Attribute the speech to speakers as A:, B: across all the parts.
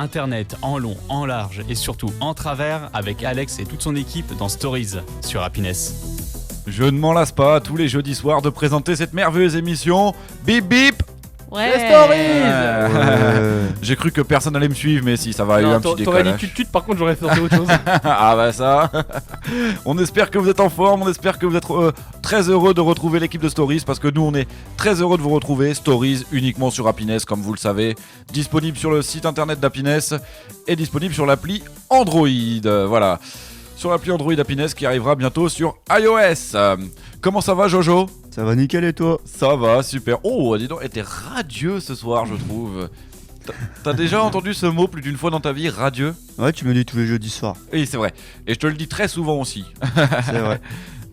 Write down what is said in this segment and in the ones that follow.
A: Internet en long, en large et surtout en travers avec Alex et toute son équipe dans Stories sur Happiness.
B: Je ne m'en lasse pas tous les jeudis soirs de présenter cette merveilleuse émission. Bip bip.
C: Ouais.
D: Les Stories.
B: J'ai cru que personne allait me suivre, mais si, ça va, il y a eu un petit
D: T'aurais
B: décalage.
D: dit tut par contre j'aurais fait autre chose.
B: Ah bah ça. On espère que vous êtes en forme, on espère que vous êtes très heureux de retrouver l'équipe de Stories, parce que nous on est très heureux de vous retrouver. Stories uniquement sur Happiness, comme vous le savez, disponible sur le site internet d'Happiness et disponible sur l'appli Android. Voilà, sur l'appli Android Happiness qui arrivera bientôt sur iOS. Comment ça va Jojo ?
E: Ça va nickel et toi?
B: Ça va, super. Oh, dis donc, t'es radieux ce soir, je trouve. T'as déjà entendu ce mot plus d'une fois dans ta vie, radieux ?
E: Ouais, tu me le dis tous les jeudis soirs.
B: Oui, c'est vrai. Et je te le dis très souvent aussi.
E: C'est vrai.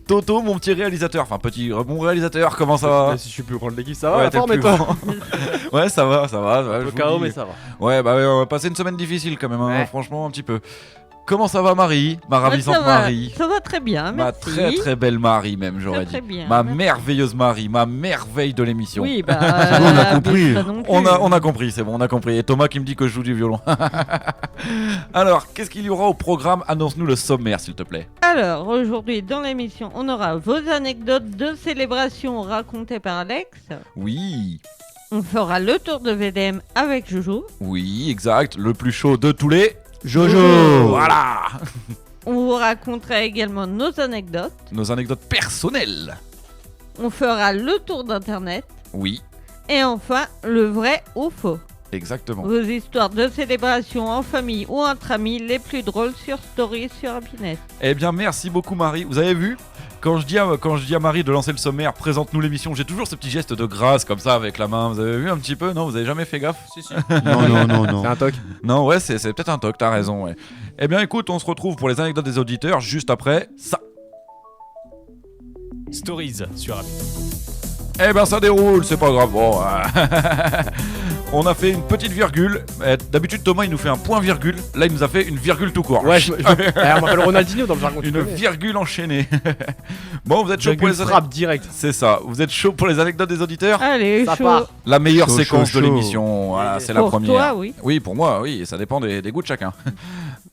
B: Toto, mon petit réalisateur, enfin bon réalisateur, comment ça va ?
D: Si je suis plus grand de l'équipe, ça va
B: Ouais,
D: la
B: t'es le
D: forme et
B: plus
D: toi?
B: grand. Ouais, ça va.
D: Un
B: je
D: peu
B: vous
D: KO
B: dis.
D: mais ça va.
B: Ouais, bah ouais, on va passer une semaine difficile quand même, hein,
D: Ouais.
B: franchement, un petit peu. Comment ça va Marie ? Ma ravissante
C: ça va,
B: Marie.
C: Ça va très bien,
B: Ma
C: merci.
B: très très belle Marie même, j'aurais
C: Très
B: dit.
C: bien,
B: Ma
C: merci.
B: merveilleuse Marie, ma merveille de l'émission.
C: Oui, bah.
E: On a compris.
C: pas non plus.
B: On a compris, c'est bon, on a compris. Et Thomas qui me dit que je joue du violon. Alors, qu'est-ce qu'il y aura au programme ? Annonce-nous le sommaire, s'il te plaît.
C: Alors, aujourd'hui, dans l'émission, on aura vos anecdotes de célébration racontées par Alex.
B: Oui,
C: On fera le tour de VDM avec Jojo.
B: oui, exact. Le plus chaud de tous les...
E: Jojo.
B: Voilà.
C: On vous racontera également nos anecdotes.
B: Nos anecdotes personnelles.
C: On fera le tour d'Internet.
B: Oui,
C: Et enfin, le vrai ou faux.
B: exactement.
C: Vos histoires de célébration en famille ou entre amis les plus drôles sur Stories sur Happiness.
B: Eh bien, merci beaucoup Marie. Vous avez vu ? Quand je dis à Marie de lancer le sommaire, présente-nous l'émission, j'ai toujours ce petit geste de grâce comme ça avec la main. Vous avez vu un petit peu ? Non, vous avez jamais fait gaffe ?
D: Si.
E: Non.
D: C'est un toc.
B: Non, ouais, c'est peut-être un toc, t'as raison, ouais. Eh bien, écoute, on se retrouve pour les anecdotes des auditeurs juste après ça.
A: Stories sur Happiness.
B: Eh ben, ça déroule, c'est pas grave. Bon, on a fait une petite virgule. D'habitude, Thomas, il nous fait un point-virgule. Là, il nous a fait une virgule tout court.
D: Ouais, on m'appelle Ronaldinho dans le jargon.
B: Une virgule enchaînée. Bon, vous êtes chaud pour les
D: frappe direct.
B: C'est ça. Vous êtes chaud pour les anecdotes des auditeurs ?
C: Allez,
D: Ça
C: chaud.
D: part.
B: La meilleure
E: Chaud,
B: séquence
E: chaud,
B: de
E: chaud.
B: l'émission. Voilà, c'est la
C: Pour
B: première.
C: toi, oui.
B: Oui, pour moi, oui. Ça dépend des goûts de chacun.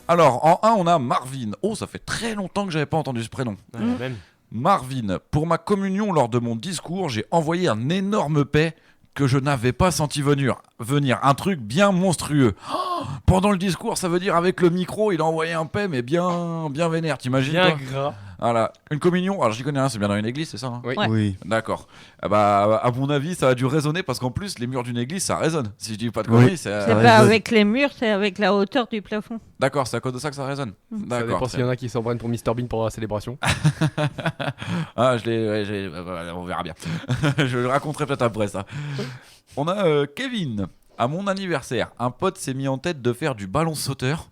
B: Alors, en 1, on a Marvin. Oh, ça fait très longtemps que j'avais pas entendu ce prénom.
D: Même.
B: Marvin, pour ma communion lors de mon discours, j'ai envoyé un énorme paix que je n'avais pas senti venir. Un truc bien monstrueux. Oh, pendant le discours, ça veut dire avec le micro, il a envoyé un paix, mais bien vénère, t'imagines
D: Bien
B: toi ?
D: gras.
B: Voilà, une communion, alors j'y connais rien, c'est bien dans une église, c'est ça hein ?
D: Oui.
C: Ouais.
E: Oui.
B: D'accord. Ah bah, à mon avis, ça a dû résonner parce qu'en plus, les murs d'une église, ça résonne. Si je dis pas de
E: Oui.
B: conneries,
C: C'est
E: Ça
C: pas
E: résonne.
C: avec les murs, c'est avec la hauteur du plafond.
B: D'accord, c'est à cause de ça que ça résonne.
D: Ça
B: D'accord.
D: dépend s'il y en a qui s'en prennent pour Mr Bean pour la célébration.
B: Ah, on verra bien. Je le raconterai peut-être après ça. On a Kevin. À mon anniversaire, un pote s'est mis en tête de faire du ballon sauteur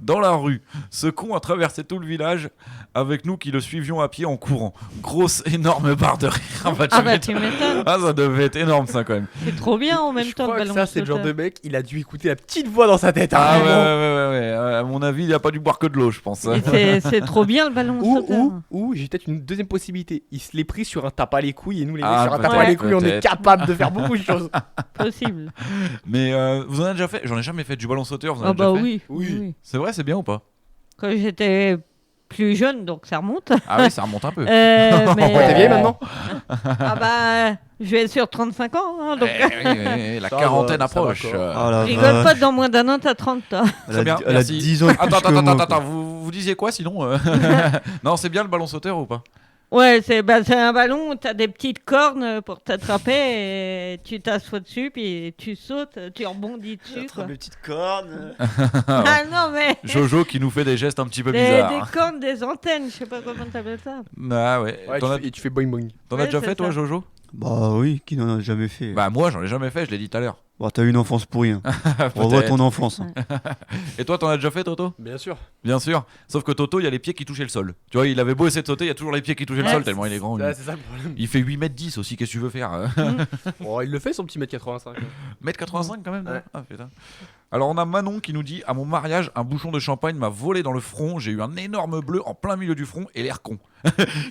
B: dans la rue. Ce con a traversé tout le village avec nous qui le suivions à pied en courant. Grosse, énorme barre de rire. Ah bah,
C: Ah bah
B: m'étonnes.
C: tu m'étonnes.
B: Ah, ça devait être énorme ça quand même.
C: C'est trop bien en même
D: Je
C: temps
D: crois
C: le
D: que
C: ballon
D: ça, c'est le genre
C: sauteur.
D: de mec, il a dû écouter la petite voix dans sa tête. hein,
B: Ah ouais,
D: vraiment.
B: ouais. À mon avis, il a pas dû boire que de l'eau, je pense.
C: Et c'est trop bien le ballon sauteur.
D: Ou j'ai peut-être une deuxième possibilité. Il se l'est pris sur un tape à les couilles et nous les mecs
B: Ah,
D: sur un tape
C: peut-être,
D: à les couilles on est
B: peut-être.
D: capable de faire beaucoup de choses.
C: Possible.
B: Mais vous en avez déjà fait ? J'en ai jamais fait du ballon sauteur. Vous en
C: Ah
B: avez
C: bah
B: déjà fait
C: oui.
D: Oui.
C: oui.
B: C'est vrai, c'est bien ou pas ?
C: Quand j'étais plus jeune, donc ça remonte.
B: Ah oui, ça remonte un peu.
C: Mais,
D: T'es vieille maintenant?
C: Ah bah, je vais sur 35 ans, hein, donc
B: Oui, la
D: Ça
B: quarantaine
D: va, ça va
B: approche.
D: quoi.
E: Ah la
C: rigole
E: vache.
C: pas, dans moins d'un an, t'as 30 ans.
B: Très bien,
E: Elle a
B: merci.
E: 10 ans de plus que moi,
B: Attends,
E: quoi.
B: vous disiez quoi sinon Non, c'est bien le ballon sauteur ou pas ?
C: Ouais, c'est un ballon où t'as des petites cornes pour t'attraper et tu t'assois dessus, puis tu sautes, tu rebondis dessus, quoi.
E: Mes petites cornes.
C: Ah non, mais
B: Jojo qui nous fait des gestes un petit peu
C: des
B: bizarres.
C: cornes, des antennes, je sais pas comment t'appelles ça.
B: Ah ouais.
D: Ouais,
B: T'en as,
D: et tu fais boing boing.
B: t'en as
C: Ouais,
B: déjà
C: c'est
B: fait toi,
C: ça.
B: Jojo ?
E: Bah oui, qui n'en a jamais fait.
B: Bah moi, j'en ai jamais fait, je l'ai dit tout à l'heure.
E: Bon, t'as eu une enfance pour rien. Revois
B: Peut-être.
E: ton enfance. hein.
B: Et toi, t'en as déjà fait, Toto ?
D: Bien sûr.
B: Bien sûr. Sauf que Toto, il y a les pieds qui touchaient le sol. Tu vois, il avait beau essayer de sauter, il y a toujours les pieds qui touchaient le
C: Ouais.
B: sol tellement il est grand. lui.
D: Ouais, c'est ça le problème.
B: Il fait 8m10 aussi, qu'est-ce que tu veux faire
D: Oh, il le fait son petit mètre 85.
B: 1m85 quand même non
D: Ouais.
B: Ah putain. Alors on a Manon qui nous dit à mon mariage, un bouchon de champagne m'a volé dans le front. J'ai eu un énorme bleu en plein milieu du front et l'air con.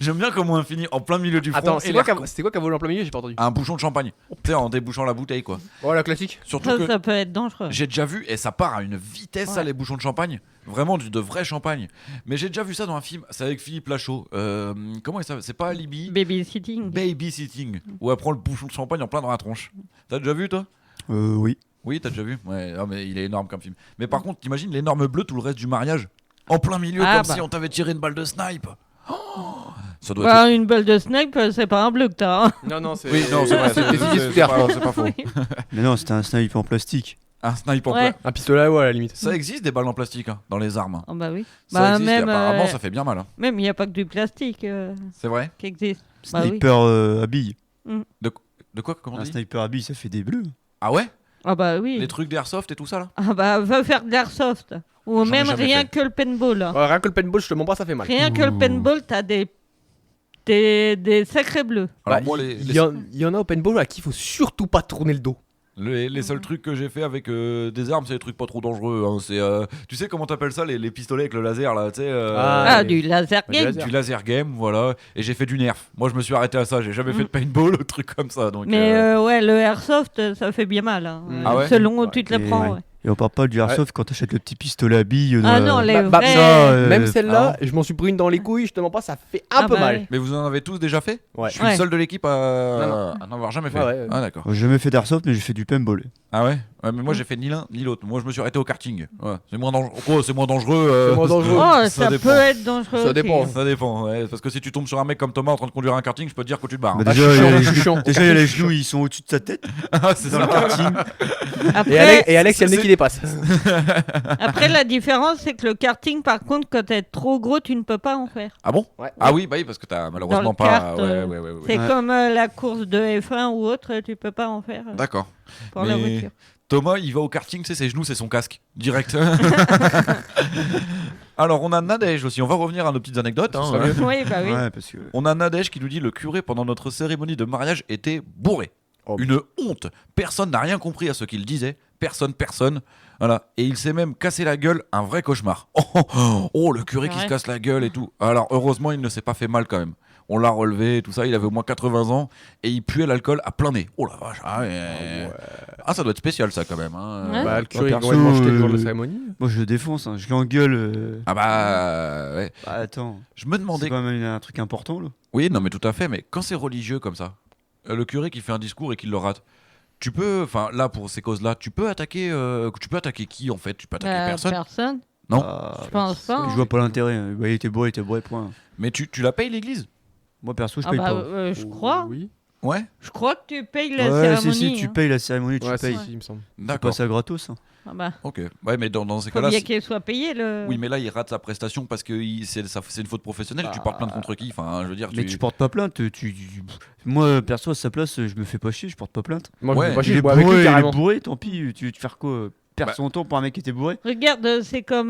B: J'aime bien comment on finit en plein milieu du front.
D: Attends,
B: et l'air con.
D: c'était quoi qu'a volé en plein milieu? J'ai pas entendu.
B: Un bouchon de champagne. Tu sais, en débouchant la bouteille quoi.
D: Oh, la classique.
B: Surtout
C: Ça,
B: que
C: ça peut être dangereux.
B: j'ai déjà vu et ça part à une vitesse ça
C: Ouais.
B: les bouchons de champagne. Vraiment de vrai champagne. Mais j'ai déjà vu ça dans un film. C'est avec Philippe Lachaud. Comment il s'appelle? C'est pas Alibi.
C: Babysitting.
B: Babysitting. Où elle prend le bouchon de champagne en plein dans la tronche. T'as déjà vu toi?
E: Oui.
B: Oui, t'as déjà vu. Ouais, ah, mais il est énorme comme film. Mais par contre, t'imagines l'énorme bleu tout le reste du mariage en plein milieu
C: Ah,
B: comme
C: bah.
B: si on t'avait tiré une balle de snipe. Oh, ça doit
C: Bah, une balle de snipe, c'est pas un bleu que t'as. Hein.
D: Non, non, c'est.
B: Oui, non, c'est vrai.
D: Des idées sous terre, quoi.
B: C'est pas faux.
E: Mais non, c'était un snipe en plastique.
B: Un snipe en
C: Ouais.
B: plat.
D: Un pistolet à eau à la limite.
B: Ça existe des balles en plastique hein, dans les armes.
C: Ah bah oui.
B: Ça
C: Bah,
B: existe et
C: même,
B: apparemment ça fait bien mal. Hein.
C: Même il n'y a pas que du plastique
B: C'est vrai?
C: qui existe. Bah oui.
E: Sniper à billes.
B: De quoi comment on
E: Un
B: dit?
E: sniper à billes, ça fait des bleus.
B: Ah ouais?
C: Ah bah oui.
B: Les trucs d'airsoft et tout ça là?
C: Ah bah va faire de l'airsoft. Ou
B: J'en ai
C: même
B: jamais
C: rien
B: fait.
C: que le paintball. Hein.
D: Ouais, rien que le paintball, je te mens pas, ça fait mal.
C: Rien que le
E: Ouh.
C: paintball, t'as des sacrés bleus.
B: Alors
D: Bah,
B: moi
D: il y en a au paintball à qui il faut surtout pas tourner le dos.
B: les seuls trucs que j'ai fait avec des armes, c'est des trucs pas trop dangereux. Hein. C'est, tu sais comment t'appelles ça, les pistolets avec le laser là, tu sais.
C: Ah,
D: et-
C: du laser
D: du
C: game.
D: laser.
B: Du laser game, voilà. Et j'ai fait du nerf. Moi, je me suis arrêté à ça. J'ai jamais fait de paintball, ou truc comme ça. Donc,
C: Mais ouais, le airsoft, ça fait bien mal. Hein.
D: Ah
B: ouais
C: Selon où
D: Ouais,
C: tu te le
E: et-
C: prends.
E: ouais.
C: Ouais.
E: Et on parle pas du airsoft quand t'achètes le petit pistolet à billes.
C: Ah non, les
D: Bah,
C: vrais.
E: ça,
D: Même celle-là,
E: ah
D: je m'en suis pris une dans les couilles, je te mens pas, ça fait un
C: Ah
D: peu
C: bah
D: mal.
C: ouais.
B: Mais vous en avez tous déjà fait?
D: Ouais.
B: Je suis
C: Ouais.
B: le seul de l'équipe
D: Non,
B: à n'avoir jamais fait.
D: Ouais, ouais.
B: Ah d'accord.
E: J'ai jamais fait d'airsoft, mais j'ai fait du paintball.
B: Ah ouais, mais moi j'ai fait ni l'un ni l'autre. Moi je me suis arrêté au karting. Ouais. C'est moins dangereux. Oh, c'est moins dangereux.
D: C'est moins dangereux.
C: Oh,
B: ça
C: ça
B: dépend.
C: peut être dangereux.
D: Ça
C: aussi.
D: dépend.
B: Ça dépend. Ouais. Parce que si tu tombes sur un mec comme Thomas en train de conduire un karting, je peux te dire que tu te barres.
E: Bah,
D: Ah,
E: déjà,
D: je suis
E: il y a
D: chiant,
E: les-
D: je suis chiant.
E: déjà, il y a les genoux, ils sont au-dessus de sa tête.
B: Ah, c'est
E: Dans le
B: ça.
E: karting.
C: Après,
D: Et Alex, il y a le nez qui dépasse.
C: après, la différence, c'est que le karting, par contre, quand t'es trop gros, tu ne peux pas en faire.
B: Ah bon?
D: Ouais.
B: Ah oui, bah oui, parce que t'as malheureusement
C: Dans le
B: pas.
C: kart,
B: Ouais.
C: C'est
E: Ouais.
C: comme la course de F1 ou autre, tu peux pas en faire
B: D'accord.
C: pour la
B: Mais-
C: voiture.
B: Thomas, il va au karting, c'est ses genoux, c'est son casque. Direct. Alors, on a Nadège aussi. On va revenir à nos petites anecdotes. Hein.
C: Oui, bah oui.
E: Ouais, parce que.
B: On a Nadège qui nous dit le curé pendant notre cérémonie de mariage était bourré.
D: Oh.
B: Une honte. Personne n'a rien compris à ce qu'il disait. Personne. Voilà. Et il s'est même cassé la gueule. Un vrai cauchemar. Oh, le curé qui
C: Ouais.
B: se casse la gueule et tout. Alors, heureusement, il ne s'est pas fait mal quand même. On l'a relevé, tout ça. Il avait au moins 80 ans et il puait l'alcool à plein nez. Oh la vache. Ah, ça doit être spécial ça quand même. Hein.
C: Ouais.
D: Bah, le curé, il
E: perso,
D: doit être mangé le jour de la
E: euh,
D: cérémonie.
E: Moi, je le défonce, hein. Je l'engueule.
B: Ah bah ouais.
E: Bah, attends.
B: Je me demandais.
E: C'est quand même un truc important, là.
B: Oui, non mais tout à fait. Mais quand c'est religieux comme ça, le curé qui fait un discours et qui le rate. Tu peux, enfin là pour ces causes-là, tu peux attaquer qui en fait? Tu peux attaquer
C: Bah,
B: personne.
C: personne.
B: Non.
E: Ah,
C: Je pense pas.
E: Je vois pas l'intérêt. Bah, il était bourré, point.
B: Mais tu la payes l'église?
E: Moi, perso, je
C: Ah
E: paye
C: bah,
E: pas.
C: je crois.
D: Oui.
B: Ouais.
C: Je crois que tu payes la
E: Ouais,
C: cérémonie.
E: si, tu
C: hein.
E: payes la cérémonie, tu
D: Ouais,
E: payes.
D: si, il me semble.
E: C'est
B: D'accord.
E: pas ça gratos. Hein.
C: Ah bah,
B: Ok. Ouais, mais dans ces
C: faut
B: cas-là,
C: bien qu'elle soit payée le.
B: oui, mais là il rate sa prestation parce que c'est une faute professionnelle. Tu
E: Ah.
B: portes plainte contre qui? Enfin, je veux dire.
E: Mais tu portes pas plainte. Moi, perso, à sa place, je me fais pas chier, je porte pas plainte.
D: Moi,
B: Ouais.
D: je me fais pas chier,
E: Il
D: je
E: est
D: bois avec lui
E: bourré, il est
D: carrément.
E: bourré, tant pis. Tu veux te faire quoi? Perdre son temps pour un mec qui était bourré?
C: Regarde, c'est comme.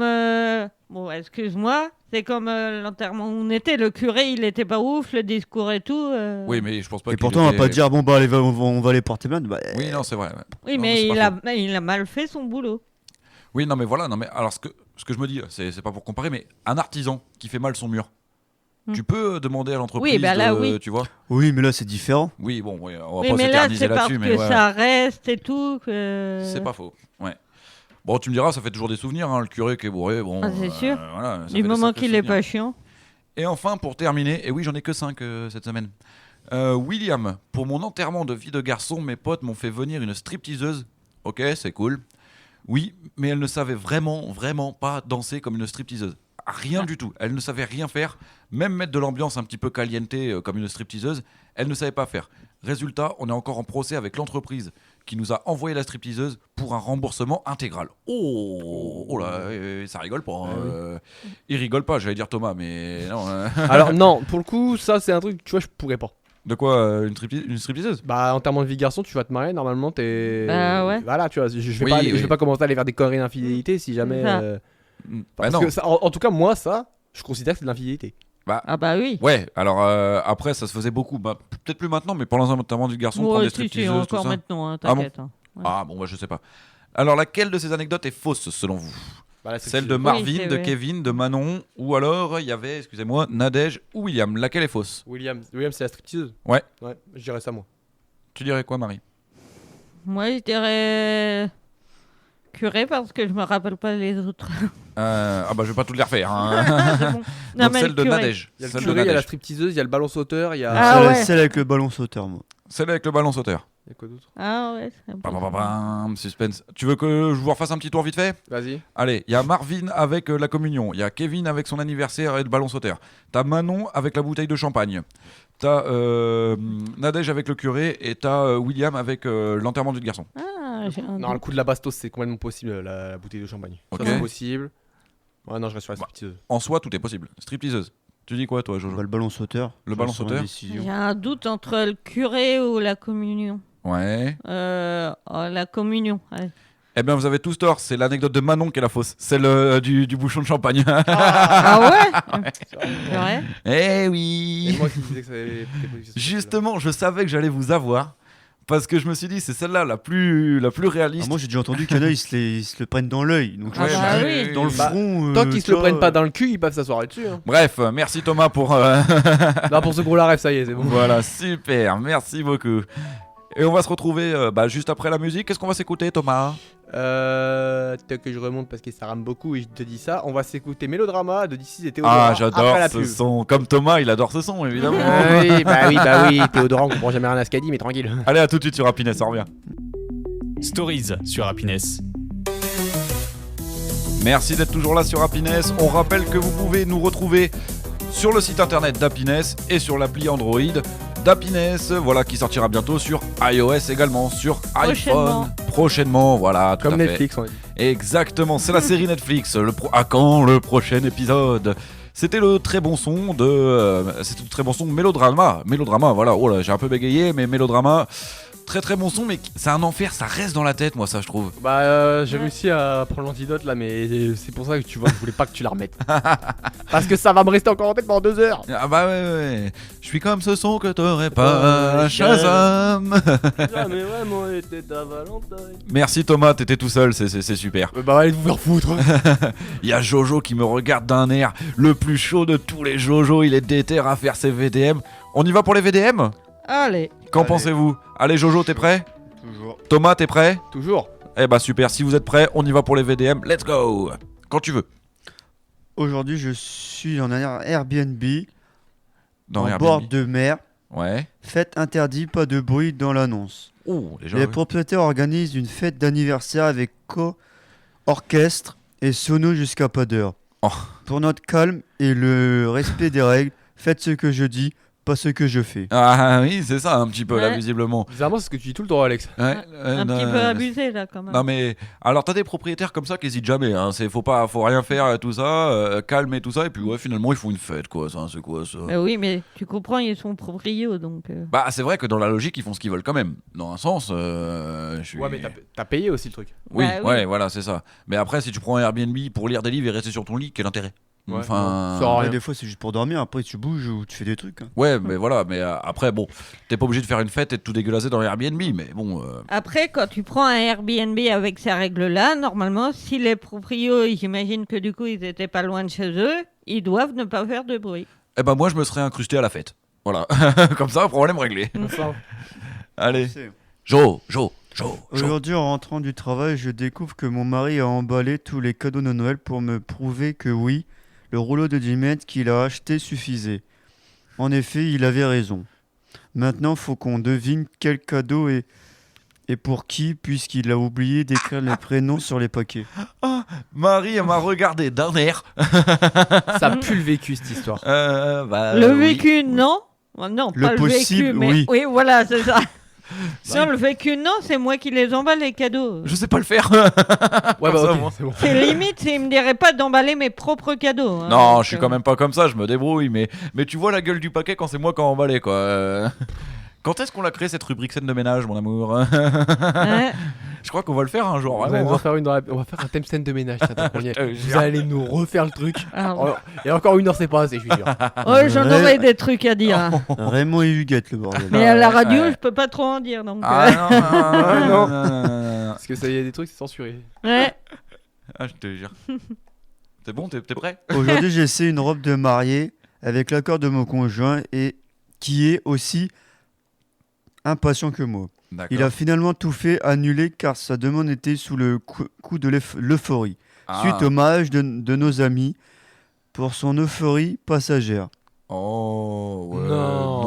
C: Bon, excuse-moi. C'est comme l'enterrement où on était. Le curé, il était pas ouf, le discours et tout.
B: Oui, mais je pense pas.
E: Et
B: qu'il
E: pourtant, on va
B: était-
E: pas dire, bon, bah, allez, on va aller porter plainte. Bah,
B: Oui, non, c'est vrai. Ouais.
C: Oui,
B: Non,
C: mais
B: c'est
C: il
B: pas
C: a mal fait son boulot.
B: Oui, non, mais voilà. Non, mais alors ce que je me dis, c'est pas pour comparer, mais un artisan qui fait mal son mur.
C: Hmm.
B: Tu peux demander à l'entreprise,
C: Oui, bah là, oui.
B: tu vois.
E: oui, mais là, c'est différent.
B: Oui, bon, ouais, on va
C: Oui,
B: pas
C: mais là,
B: s'éterniser
C: c'est parce
B: là-dessus, mais
C: que
B: ouais.
C: ça reste et tout. Que...
B: C'est pas faux. Ouais. Bon, tu me diras, ça fait toujours des souvenirs, hein, le curé qui est bourré. Bon,
C: Ah, c'est sûr.
B: Voilà, ça fait
C: Du
B: des
C: moment
B: sacrés
C: qu'il est
B: souvenirs.
C: pas chiant.
B: Et enfin, pour terminer, et oui, j'en ai que 5 cette semaine. William, pour mon enterrement de vie de garçon, mes potes m'ont fait venir une stripteaseuse. Ok, c'est cool. Oui, mais elle ne savait vraiment pas danser comme une stripteaseuse. Rien du tout. Elle ne savait rien faire. Même mettre de l'ambiance un petit peu caliente comme une stripteaseuse, elle ne savait pas faire. Résultat, on est encore en procès avec l'entreprise qui nous a envoyé la stripteaseuse pour un remboursement intégral. Oh là, ça rigole pas. Hein. Il rigole pas, j'allais dire Thomas, mais non.
D: Alors, non, pour le coup, ça, c'est un truc, tu vois, je pourrais pas.
B: De quoi une stripteaseuse?
D: Bah, en termes de vie de garçon, tu vas te marier, normalement, t'es.
C: Bah, ouais.
D: Voilà, tu vois, je vais,
B: Oui,
D: pas,
B: oui.
D: je vais pas commencer à aller faire des conneries d'infidélité si jamais.
C: Ça.
B: Bah
D: Parce
B: non.
D: que ça, en tout cas, moi, ça, je considère que c'est de l'infidélité.
C: Ah bah oui.
B: Ouais, alors après ça se faisait beaucoup. Bah, peut-être plus maintenant, mais pendant l'enterrement du garçon, prendre
C: Ouais,
B: des
C: si, si,
B: stripteaseuses, tout
C: encore
B: ça.
C: maintenant, hein,
B: Ah bon
C: t'inquiète. Hein. Ouais.
B: Ah bon, bah, je sais pas. Alors, laquelle de ces anecdotes est fausse selon vous?
D: Bah, là,
B: Celle de
C: Oui,
B: Marvin,
C: c'est
B: de
C: vrai.
B: Kevin, de Manon, ou alors il y avait, excusez-moi, Nadège ou William. Laquelle est fausse?
D: William, c'est la stripteaseuse.
B: Ouais.
D: Ouais, je dirais ça moi.
B: Tu dirais quoi, Marie?
C: Moi, je dirais curé parce que je me rappelle pas les autres.
B: Ah bah je vais pas toutes les refaire. Hein.
C: C'est bon. Non,
B: Donc
C: mais
B: celle
C: le
B: de
C: curé.
B: Nadège.
D: Il y a le
B: Celle de
D: curé, il y a la
B: Nadège.
D: stripteaseuse, il y a le ballon sauteur, il y a.
C: Ah
E: celle,
C: ouais.
E: celle avec le ballon sauteur, moi.
B: Celle avec le ballon sauteur.
D: Il y a quoi d'autre?
C: Ah ouais, c'est un peu
B: Bam, bam,
C: ça.
B: bam, bam, suspense. Tu veux que je vous refasse un petit tour vite fait?
D: Vas-y.
B: Allez, il y a Marvin avec la communion. Il y a Kevin avec son anniversaire et le ballon sauteur. T'as Manon avec la bouteille de champagne. T'as Nadège avec le curé. Et t'as William avec l'enterrement du garçon.
C: Ah, j'ai un
D: Non, le
C: doute.
D: coup de la bastos, c'est complètement possible, la bouteille de champagne.
B: Ok.
D: Ça, c'est possible. Ouais, non, je reste sur la
B: Bah.
D: stripteaseuse.
B: En soi, tout est possible. Stripteaseuse. Tu dis quoi, toi, Jojo?
E: Bah, le ballon sauteur.
B: Le
E: Je
B: ballon
E: reste sur ma
B: sauteur
E: décision.
C: J'ai un doute entre le curé ou la communion.
B: Ouais.
C: La communion. Allez.
B: Eh bien, vous avez tous tort. C'est l'anecdote de Manon qui est la fausse. Celle du bouchon de champagne.
C: Ah ouais C'est vrai.
B: Eh
D: Et
B: oui.
D: moi qui disais que ça avait été positif.
B: Justement, je savais que j'allais vous avoir. Parce que je me suis dit, c'est celle-là la plus réaliste.
E: Ah, moi j'ai déjà entendu qu'il y en a, ils se le prennent dans l'œil. Donc je
C: Ah
E: me suis
C: bah
E: dit,
C: oui.
E: dans le
D: Bah,
E: front.
D: Tant qu'ils se
E: tu
D: le
E: vois,
D: prennent pas dans le cul, ils peuvent s'asseoir dessus. Hein.
B: Bref, merci Thomas pour.
D: Non, pour ce gros la rêve, ça y est, c'est bon.
B: Voilà, super, merci beaucoup. Et on va se retrouver juste après la musique. Qu'est-ce qu'on va s'écouter, Thomas?
D: Tant que je remonte parce que ça rame beaucoup et je te dis ça, on va s'écouter Mélodrama de D'ici et Théodore.
B: Ah,
D: après
B: j'adore
D: la
B: ce
D: pub.
B: son. Comme Thomas, il adore ce son, évidemment.
D: bah oui, Théodore, on comprend jamais rien à ce qu'a dit, mais tranquille.
B: Allez, à tout de suite sur Happiness, on revient.
A: Stories sur Happiness.
B: Merci d'être toujours là sur Happiness. On rappelle que vous pouvez nous retrouver sur le site internet d'Happiness et sur l'appli Android d'Happiness, voilà, qui sortira bientôt sur iOS également, sur iPhone. Prochainement, voilà, tout
D: Comme
B: à fait.
D: Netflix, on va dire.
B: Exactement, c'est la série Netflix. À quand le prochain épisode? C'était le très bon son de Mélodrama. Mélodrama, voilà. Oh là, j'ai un peu bégayé, mais Mélodrama, très très bon son, mais c'est un enfer. Ça reste dans la tête, moi, ça, je trouve.
D: Bah, j'ai réussi à prendre l'antidote là, mais c'est pour ça que tu vois, je voulais pas que tu la remettes. Parce que ça va me rester encore en tête pendant 2 heures.
B: Ah bah ouais. Je suis comme ce son que t'aurais pas, Shazam.
E: Jamais vraiment été ta Valentine.
B: Merci Thomas, t'étais tout seul, c'est super.
D: Bah, allez vous faire foutre.
B: Il y a Jojo qui me regarde d'un air le plus chaud de tous les Jojo. Il est déter à faire ses VDM. On y va pour les VDM?
C: Allez.
B: Qu'en
D: Allez.
B: pensez-vous? Allez Jojo, t'es prêt?
E: Toujours.
B: Thomas, t'es prêt?
D: Toujours.
B: Eh bah super, si vous êtes prêts, on y va pour les VDM. Let's go! Quand tu veux.
E: Aujourd'hui, je suis en un Airbnb,
B: Dans
E: en
B: Airbnb.
E: bord de mer.
B: Ouais.
E: Fête interdite, pas de bruit dans l'annonce.
B: Oh, déjà.
E: Les
B: ouais.
E: propriétaires organisent une fête d'anniversaire avec orchestre et sono jusqu'à pas d'heure.
B: Oh.
E: Pour notre calme et le respect des règles, faites ce que je dis, pas ce que je fais.
B: Ah oui, c'est ça un petit peu là,
C: Ouais.
B: visiblement.
D: Bizarrement, c'est ce que tu dis tout le temps, Alex.
B: Ouais,
C: Un
B: non,
C: petit peu abusé là quand même.
B: Non mais alors t'as des propriétaires comme ça qui hésitent jamais, hein. Faut rien faire et tout ça, calme et tout ça, et puis ouais finalement ils font une fête quoi, ça c'est quoi ça?
C: Oui, mais tu comprends, ils sont proprios donc.
B: Bah c'est vrai que dans la logique ils font ce qu'ils veulent quand même, dans un sens. Je suis...
D: Ouais, mais t'as payé aussi le truc.
B: Oui,
C: Bah oui.
B: ouais, voilà c'est ça. Mais après si tu prends un Airbnb pour lire des livres et rester sur ton lit, quel intérêt?
D: Ouais,
B: Enfin,
D: non, ça sert à
E: Après,
D: rien.
E: des fois, c'est juste pour dormir. Après, tu bouges ou tu fais des trucs. Hein.
B: ouais, mais voilà, mais après bon, t'es pas obligé de faire une fête et de tout dégueulasser dans Airbnb, mais bon.
C: Après, quand tu prends un Airbnb avec ces règles-là, normalement, si les proprios, j'imagine que du coup ils étaient pas loin de chez eux, ils doivent ne pas faire de bruit.
B: Eh ben moi je me serais incrusté à la fête. Voilà, comme ça problème réglé.
D: Enfin,
B: Allez,
E: C'est-
B: Jo.
E: Aujourd'hui, en rentrant du travail, je découvre que mon mari a emballé tous les cadeaux de Noël pour me prouver que oui, le rouleau de 10 mètres qu'il a acheté suffisait. En effet, il avait raison. Maintenant, faut qu'on devine quel cadeau et pour qui, puisqu'il a oublié d'écrire les prénoms sur les paquets.
B: Marie elle m'a regardé d'un air.
D: ça pue le vécu cette histoire.
C: Le
B: oui.
C: vécu, non. Non,
E: Le
C: pas le
E: possible,
C: vécu, mais
E: oui.
C: voilà, c'est ça. Non, le vécu, non, c'est moi qui les emballe les cadeaux.
B: Je sais pas le faire.
D: Ouais,
B: Comme
D: bah
B: ça,
D: ok,
B: moi.
D: c'est bon.
C: C'est limite, il me dirait pas d'emballer mes propres cadeaux. hein,
B: Non,
C: donc,
B: je suis quand même pas comme ça, je me débrouille, mais tu vois la gueule du paquet quand c'est moi qui en emballé, quoi. Quand est-ce qu'on l'a créé cette rubrique scène de ménage, mon amour?
C: Ouais.
B: Je crois qu'on va le faire un jour,
D: On va
B: vraiment.
D: nous en faire une on va faire un thème scène de ménage. Attends, on y est.
B: Je te
D: Vous
B: jure.
D: allez nous refaire le truc.
C: Alors,
D: Oh, et encore 1 heure, c'est pas assez, je suis sûr.
C: ouais, j'en aurais des trucs à dire. hein.
E: Raymond et Huguette, le bordel.
C: Mais à la radio,
B: Ouais.
C: je peux pas trop en dire. Donc,
B: Ah non,
D: non.
B: non.
D: Parce que ça y a des trucs, c'est censuré.
C: Ouais.
B: Ah, je te jure. T'es bon, t'es prêt?
E: Aujourd'hui, j'essaie une robe de mariée avec l'accord de mon conjoint et qui est aussi impatient que moi.
B: D'accord.
E: Il a finalement tout fait annuler car sa demande était sous le coup de l'euphorie.
B: Ah.
E: Suite au mariage de nos amis pour son euphorie passagère.
B: Oh, ouais,
D: Non.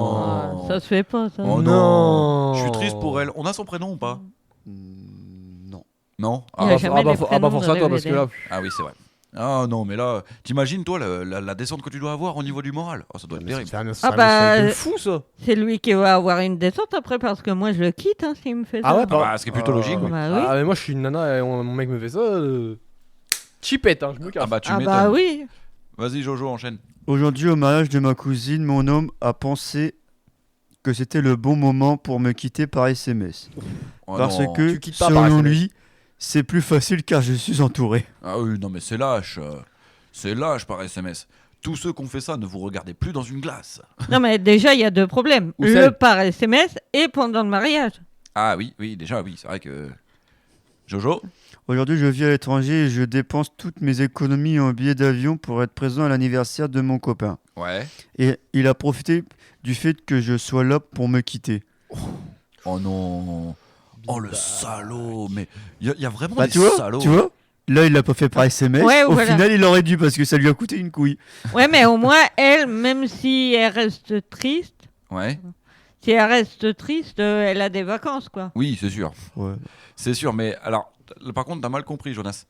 B: non.
C: Ça se fait pas, ça.
B: Oh non. Je suis triste pour elle. On a son prénom ou pas?
E: Non.
B: Non?
C: Il y a
B: Ah,
C: jamais les prénoms
D: force à
C: de
D: toi, parce que là.
B: ah oui, c'est vrai. Ah non, mais là, t'imagines toi la descente que tu dois avoir au niveau du moral? Oh, ça doit être terrible.
D: C'est un
C: Ah bah,
D: de fou ça.
C: C'est lui qui va avoir une descente après parce que moi je le quitte hein, s'il me fait ça.
D: Ah ouais,
B: Bah, ce qui est plutôt logique. Oui.
C: Bah oui.
D: Ah, mais moi je suis une nana et mon mec me fait ça. Chipette, hein, je me casse.
B: Ah bah tu
C: Ah
B: m'étonnes.
C: bah oui.
B: Vas-y Jojo, enchaîne.
E: Aujourd'hui, au mariage de ma cousine, mon homme a pensé que c'était le bon moment pour me quitter par SMS.
B: Oh
E: Parce
B: non.
E: que,
D: Tu quittes pas par
E: selon
D: SMS.
E: lui, c'est plus facile car je suis entouré.
B: Ah oui, non mais c'est lâche. C'est lâche par SMS. Tous ceux qui ont fait ça, ne vous regardez plus dans une glace.
C: Non mais déjà il y a deux problèmes.
D: Où
C: Le
D: c'est
C: par SMS et pendant le mariage.
B: Ah oui, déjà oui, c'est vrai que... Jojo?
E: Aujourd'hui, je vis à l'étranger et je dépense toutes mes économies en billets d'avion pour être présent à l'anniversaire de mon copain.
B: Ouais.
E: Et il a profité du fait que je sois là pour me quitter.
B: Oh non. Oh le salaud. Mais il y a vraiment
E: Bah,
B: des
E: tu vois,
B: salauds.
E: là, il l'a pas fait par SMS.
C: Ouais,
E: Au
C: voilà.
E: final, il aurait dû parce que ça lui a coûté une couille.
C: Ouais mais au moins elle, même si elle reste triste,
B: Ouais.
C: si elle reste triste, elle a des vacances quoi.
B: Oui, c'est sûr.
E: Ouais.
B: C'est sûr, mais alors, par contre, t'as mal compris, Jonas.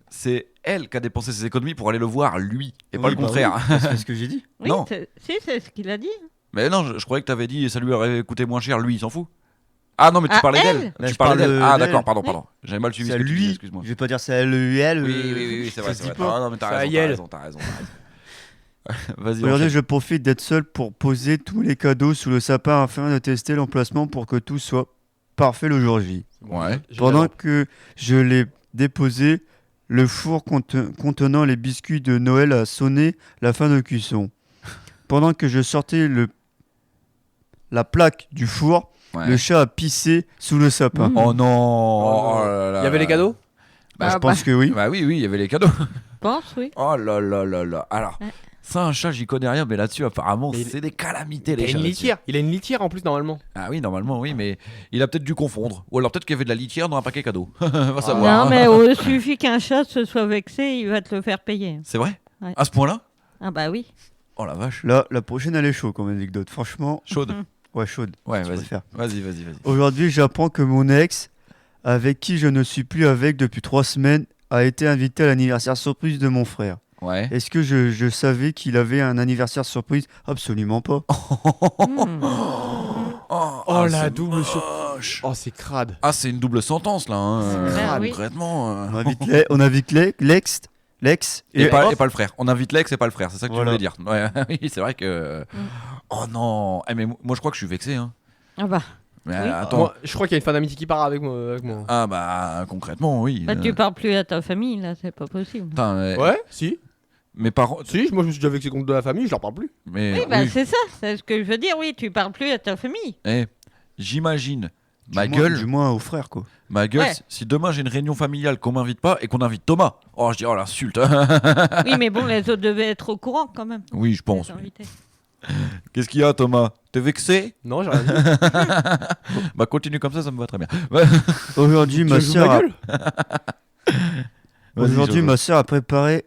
B: C'est elle qui a dépensé ses économies pour aller le voir, lui, et pas
E: Oui,
B: le
E: bah
B: contraire.
E: oui, c'est ce que j'ai dit.
C: Oui,
B: Non.
C: si c'est ce qu'il a dit.
B: Mais non, je croyais que t'avais dit ça lui aurait coûté moins cher, lui, il s'en fout. Ah non, mais tu
C: Ah,
B: parlais
C: elle
B: d'elle.
E: Là,
B: Tu
E: je
B: parlais
E: parle
B: d'elle. Ah
E: d'elle.
B: d'accord, pardon. J'avais mal suivi
E: C'est
B: ce
E: à
B: que tu disais,
E: lui.
B: excuse-moi.
E: Je vais pas dire c'est à elle.
B: Oui, c'est vrai,
E: ça se
B: c'est
E: dit
B: vrai.
E: pas.
B: Ah, non, mais
D: C'est à
B: t'as
D: Yel.
B: raison. Vas-y,
E: Aujourd'hui,
B: enchaîne.
E: je profite d'être seul pour poser tous les cadeaux sous le sapin afin de tester l'emplacement pour que tout soit parfait le jour J.
B: Ouais.
E: Pendant que je l'ai déposé, le four contenant les biscuits de Noël a sonné la fin de cuisson. Pendant que je sortais la plaque du four,
B: Ouais.
E: le chat a pissé sous le sapin.
C: Mmh.
B: Oh non.
D: Oh,
B: Oh là là.
D: Il y avait les cadeaux
E: Bah, je
C: Ah,
E: pense que oui.
B: Bah oui, il y avait les cadeaux.
C: Je pense oui.
B: Oh là là là là. Alors,
C: Ouais.
B: ça, un chat, j'y connais rien, mais là-dessus, apparemment,
D: Mais
B: c'est des calamités,
D: Il
B: les
D: a
B: chats.
D: une
B: là-dessus.
D: litière. Il a une litière en plus normalement.
B: Ah oui, normalement, oui, mais il a peut-être dû confondre. Ou alors peut-être qu'il y avait de la litière dans un paquet cadeau. Va savoir.
C: Non mais il suffit qu'un chat se soit vexé, il va te le faire payer.
B: C'est vrai?
C: Ouais.
B: À ce point-là?
C: Ah bah oui.
B: Oh la vache.
E: Là, la prochaine, elle est chaude comme anecdote. Franchement,
B: Chaude.
E: ouais, chaude.
B: Ouais,
E: Tu
B: vas-y.
E: préfères.
B: Vas-y.
E: Aujourd'hui, j'apprends que mon ex, avec qui je ne suis plus avec depuis 3 semaines, a été invité à l'anniversaire surprise de mon frère.
B: Ouais.
E: Est-ce que je savais qu'il avait un anniversaire surprise? Absolument pas.
C: Mmh.
D: Oh, la
B: c'est
D: double
B: moche.
D: Oh, c'est crade.
B: Ah, c'est une double sentence là. Hein.
C: C'est clair, oui.
B: Concrètement.
E: On invite l'ex
B: Et, pas,
E: hop,
B: et pas le frère. On invite l'ex et pas le frère. C'est ça que
E: Voilà.
B: tu voulais dire. Ouais, oui, c'est vrai que. Oh non. Eh, mais moi, je crois que je suis vexé. Hein.
C: Ah bah,
B: Mais
C: Oui.
B: attends.
D: Moi, je crois qu'il y a une fan d'amitié qui part avec moi.
B: Ah bah concrètement oui.
C: bah tu parles plus à ta famille là, c'est pas possible.
B: Putain,
D: Ouais, si.
B: mes parents.
D: Si, moi je me suis déjà vexé contre de la famille, je leur parle plus.
B: Mais
C: Oui, bah
B: oui.
C: c'est ça, c'est ce que je veux dire, oui, tu parles plus à ta famille.
B: Eh, j'imagine ma
E: du moins-
B: gueule.
E: Du moins au frère, quoi.
B: Ma gueule,
C: Ouais.
B: si demain j'ai une réunion familiale qu'on m'invite pas et qu'on invite Thomas. Oh, je dis oh l'insulte.
C: Oui, mais bon, les autres devaient être au courant quand même.
B: Oui, je pense.
C: les invités.
B: Qu'est-ce qu'il y a Thomas? T'es vexé?
D: Non, j'ai rien dit.
B: Bah continue comme ça me va très bien.
E: Aujourd'hui,
D: Tu
E: ma
D: joues
E: sœur
D: ma
E: a...
D: gueule
E: Aujourd'hui,
B: Jojo.
E: ma sœur a préparé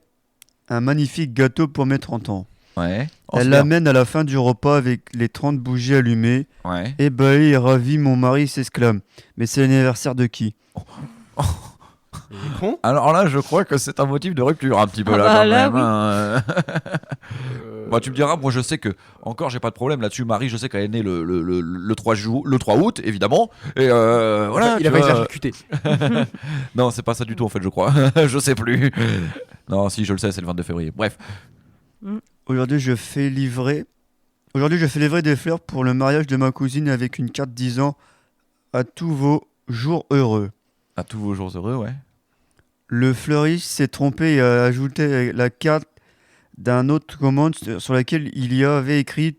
E: un magnifique gâteau pour mes 30 ans.
B: Ouais. Oh,
E: Elle
B: c'est bien.
E: l'amène à la fin du repas avec les 30 bougies allumées.
B: Ouais.
E: Ébahé et ravi, mon mari s'exclame. Mais c'est l'anniversaire de qui?
D: Il est con.
B: Alors là, je crois que c'est un motif de rupture un petit peu
C: Ah
B: là
C: bah
B: quand
C: là,
B: même.
C: oui.
B: Hein. Bah tu me diras, moi je sais que encore j'ai pas de problème là-dessus. Marie, je sais qu'elle est née le 3 août évidemment. Et voilà.
D: Il a
B: tu
D: failli
B: vois.
D: charcuter.
B: Non, c'est pas ça du tout en fait, je crois. Je sais plus. Non, si je le sais, c'est le 22 février. Bref.
E: Aujourd'hui, je fais livrer des fleurs pour le mariage de ma cousine avec une carte disant à tous vos jours heureux.
B: À tous vos jours heureux, ouais.
E: Le fleuriste s'est trompé et a ajouté la carte d'un autre commande sur laquelle il y avait écrit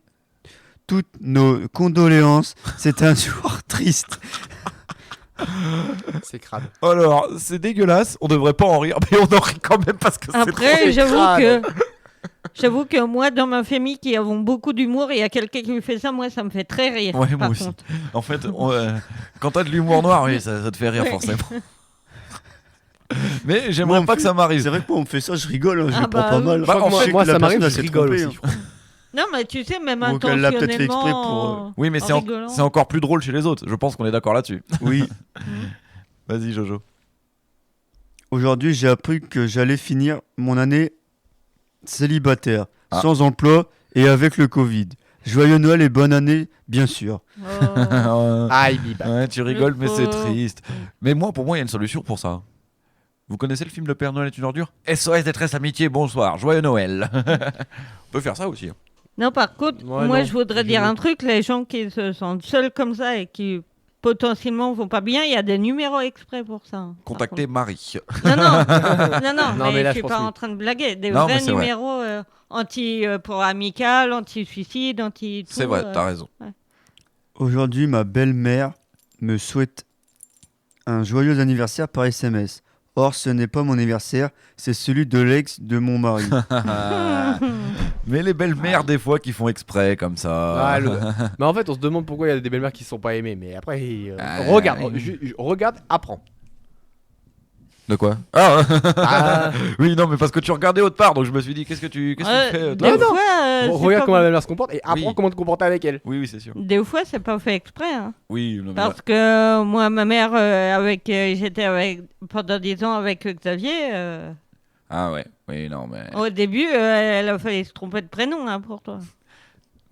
E: toutes nos condoléances. C'est un jour triste.
D: C'est crade.
B: Alors, c'est dégueulasse, on devrait pas en rire, mais on en rit quand même parce que c'est
C: Après,
D: trop crade.
C: j'avoue que moi, dans ma famille qui avons beaucoup d'humour, il y a quelqu'un qui me fait ça, moi, ça me fait très rire.
B: Ouais, moi
C: par
B: aussi.
C: contre.
B: En fait, quand t'as de l'humour noir, oui, ça te fait rire
C: Ouais.
B: forcément. Mais
E: Moi,
B: j'aimerais
E: on me
B: pas que
E: fait-
B: ça m'arrive.
E: C'est vrai que moi, on me fait ça, je rigole, hein, je
C: Ah
E: le prends
C: bah
E: pas
C: oui.
E: mal.
B: Bah, en
E: Je
B: fait,
E: sais
D: moi,
E: que la
D: ça m'arrive,
E: personne,
D: je
E: elle s'est
D: rigole
E: trompée,
D: aussi.
E: hein.
C: Non, mais tu sais, même
E: Donc, elle l'a peut-être fait exprès
C: intentionnellement.
B: Oui, mais
C: en rigolant.
B: c'est encore plus drôle chez les autres. Je pense qu'on est d'accord là-dessus.
E: Oui.
B: Vas-y, Jojo.
E: Aujourd'hui, j'ai appris que j'allais finir mon année célibataire,
B: Ah.
E: sans emploi et avec le Covid. Joyeux Noël et bonne année, bien sûr.
C: Oh.
D: Aïe, bib.
B: Ouais, tu rigoles, mais c'est
C: pauvre.
B: triste. Mais moi, pour moi, il y a une solution pour ça. Vous connaissez le film Le Père Noël est une ordure SOS détresse amitié, bonsoir, joyeux Noël. On peut faire ça aussi.
C: Non, par contre,
D: Ouais,
C: moi,
D: non,
C: je voudrais
D: je
C: dire
D: veux.
C: un truc. Les gens qui se sentent seuls comme ça et qui potentiellement vont pas bien, il y a des numéros exprès pour ça. par
B: Contactez Marie.
C: contre. Non, non,
D: Non, mais là,
C: je
D: je
C: suis
D: pense
C: pas
D: oui.
C: en train de blaguer. Des
B: Non, mais
C: vrais
B: c'est vrai.
C: numéros pour amical, anti-suicide, anti.
B: C'est vrai, t'as raison.
E: Aujourd'hui, ma belle-mère me souhaite un joyeux anniversaire par SMS. Or, ce n'est pas mon anniversaire, c'est celui de l'ex de mon mari.
B: Mais les belles-mères, des fois, qui font exprès comme ça.
D: Ah, mais en fait, on se demande pourquoi il y a des belles-mères qui se sont pas aimées. Mais après,
B: Ah,
D: regarde,
B: oui.
D: regarde, apprends.
B: De quoi Ah
D: Ah,
B: oui, non, mais parce que tu regardais autre part, donc je me suis dit, qu'est-ce que tu fais
C: Des
B: toi
C: fois, c'est
D: regarde
C: pas-
D: comment la belle-mère se comporte et apprends
B: Oui.
D: comment te comporter avec elle.
B: Oui, oui, c'est sûr.
C: Des fois, c'est pas fait exprès. Hein.
B: Oui, non, mais
C: Parce que moi, ma mère, j'étais pendant 10 ans avec Xavier.
B: Ah ouais, oui, non, mais.
C: Au début, elle a failli se tromper de prénom hein, pour toi.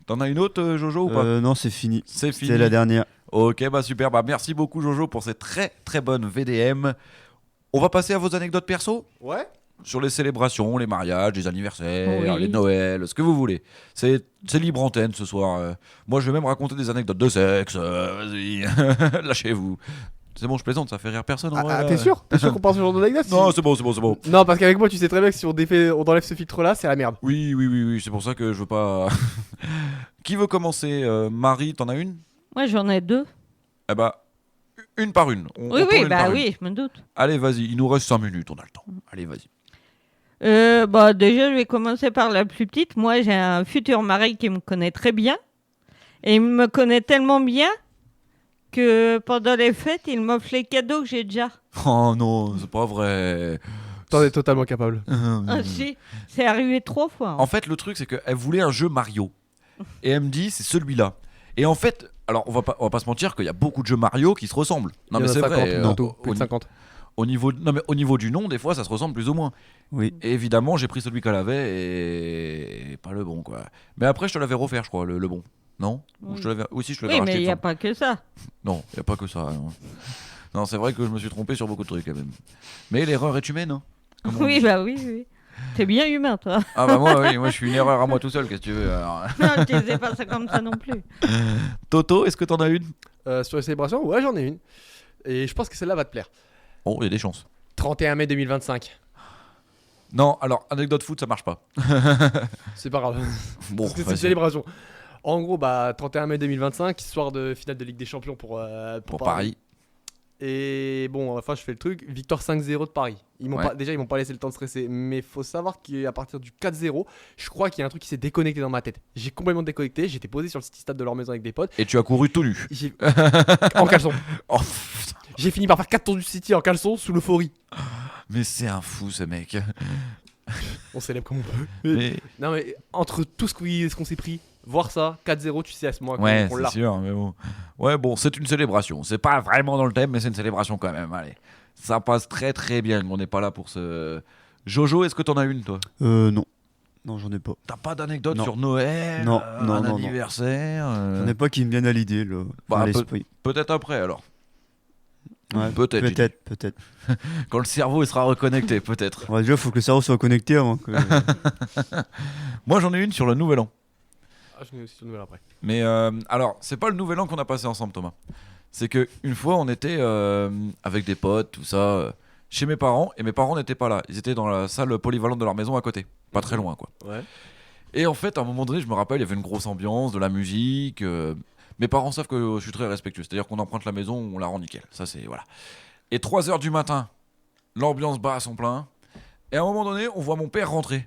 B: T'en as une autre, Jojo, ou pas
E: Non, c'est fini.
B: C'est fini.
E: C'est la dernière.
B: Ok, bah super. Bah merci beaucoup, Jojo, pour ces très très bonnes VDM. On va passer à vos anecdotes perso
D: Ouais.
B: sur les célébrations, les mariages, les anniversaires,
C: Oui.
B: les Noëls, ce que vous voulez. C'est libre antenne ce soir. Moi, je vais même raconter des anecdotes de sexe. Vas-y, lâchez-vous. C'est bon, je plaisante, ça fait rire personne. En vrai, là.
D: T'es sûr qu'on parle ce genre d'anecdote
B: Non, c'est bon, c'est bon, c'est bon.
D: Non, parce qu'avec moi, tu sais très bien que si on enlève ce filtre-là, c'est la merde.
B: Oui, oui, oui, oui, c'est pour ça que je veux pas. Qui veut commencer Marie, t'en as une
C: Moi, j'en ai 2.
B: Eh bah, une par une. On
C: Oui,
B: tourne une par une.
C: oui, je me doute.
B: Allez, vas-y, il nous reste 5 minutes, on a le temps. Allez, vas-y.
C: Déjà, je vais commencer par la plus petite. Moi, j'ai un futur mari qui me connaît très bien. Et il me connaît tellement bien que pendant les fêtes, il m'offre les cadeaux que j'ai déjà.
B: Oh non, c'est pas vrai.
D: T'en es totalement capable.
C: Ah si, c'est arrivé 3 fois. hein.
B: En fait, le truc, c'est qu'elle voulait un jeu Mario. Et elle me dit, c'est celui-là. Et en fait, alors, on va pas se mentir qu'il y a beaucoup de jeux Mario qui se ressemblent. Non, mais c'est vrai.
D: Non, plus de 50.
B: Au niveau du nom, des fois, ça se ressemble plus ou moins.
E: Oui.
B: Et évidemment, j'ai pris celui qu'elle avait et pas le bon, quoi. Mais après, je te l'avais offert, je crois, le bon. Non Ou
C: Oui.
B: je te l'avais... Oui, si, je te l'avais
C: Oui,
B: racheté.
C: mais il
B: il
C: n'y
B: me
C: a pas que ça.
B: Non, il n'y a pas que ça. Non, non c'est vrai que je me suis trompé sur beaucoup de trucs quand même. Mais l'erreur est humaine. Hein, comme on
C: Oui,
B: dit.
C: bah oui. T'es bien humain, toi.
B: Ah bah moi, oui, moi je suis une erreur à moi tout seul, qu'est-ce que tu veux alors.
C: Non, je disais pas ça comme ça non plus.
B: Toto, est-ce que t'en as une?
D: Sur les célébrations, ouais, j'en ai une. Et je pense que celle-là va te plaire.
B: Oh, il y a des chances.
D: 31 mai 2025.
B: Non, alors, anecdote foot, ça marche pas.
D: C'est pas grave.
B: Bon,
D: Parce que c'est une
B: vas-y.
D: célébration. En gros, 31 mai 2025, soir de finale de Ligue des Champions pour
B: Paris.
D: Et bon, enfin, je fais le truc. Victoire 5-0 de Paris.
B: Ouais.
D: Déjà, ils m'ont pas laissé le temps de stresser. Mais faut savoir qu'à partir du 4-0, je crois qu'il y a un truc qui s'est déconnecté dans ma tête. J'ai complètement déconnecté. J'étais posé sur le city stade de leur maison avec des potes.
B: Et tu as couru tout nu.
D: En caleçon.
B: Oh, putain.
D: J'ai fini par faire 4 tours du city en caleçon sous l'euphorie.
B: Mais c'est un fou ce mec.
D: On célèbre comme on peut.
B: Mais...
D: Non, mais entre tout ce qu'on s'est pris, voir ça, 4-0, tu sais à ce moment
B: Ouais,
D: qu'on
B: c'est
D: l'a.
B: sûr, mais bon. Ouais, bon, c'est une célébration. C'est pas vraiment dans le thème, mais c'est une célébration quand même. Allez, ça passe très très bien. On n'est pas là pour ce. Jojo, est-ce que t'en as une, toi?
E: Non. Non, j'en ai pas.
B: T'as pas d'anecdote
E: Non.
B: sur Noël,
E: Non, non,
B: un
E: non, non.
B: anniversaire
E: J'en ai pas qui me viennent à l'idée, là.
B: Bah,
E: À l'esprit.
B: Peut-être après alors.
E: Ouais,
B: Peut-être.
E: Peut-être.
B: Quand le cerveau il sera reconnecté, peut-être.
E: Ouais, déjà, faut que le cerveau soit connecté avant que.
B: Moi j'en ai une sur le nouvel an.
D: Ah, je n'ai aussi une nouvelle après.
B: Mais alors, c'est pas le nouvel an qu'on a passé ensemble, Thomas. C'est que une fois on était avec des potes, tout ça, chez mes parents, et mes parents n'étaient pas là. Ils étaient dans la salle polyvalente de leur maison à côté. Pas très loin, quoi.
D: Ouais.
B: Et en fait, à un moment donné, je me rappelle, il y avait une grosse ambiance, de la musique. Mes parents savent que je suis très respectueux. C'est-à-dire qu'on emprunte la maison, on la rend nickel. Ça, c'est. Voilà. Et 3h du matin, l'ambiance bat à son plein. Et à un moment donné, on voit mon père rentrer.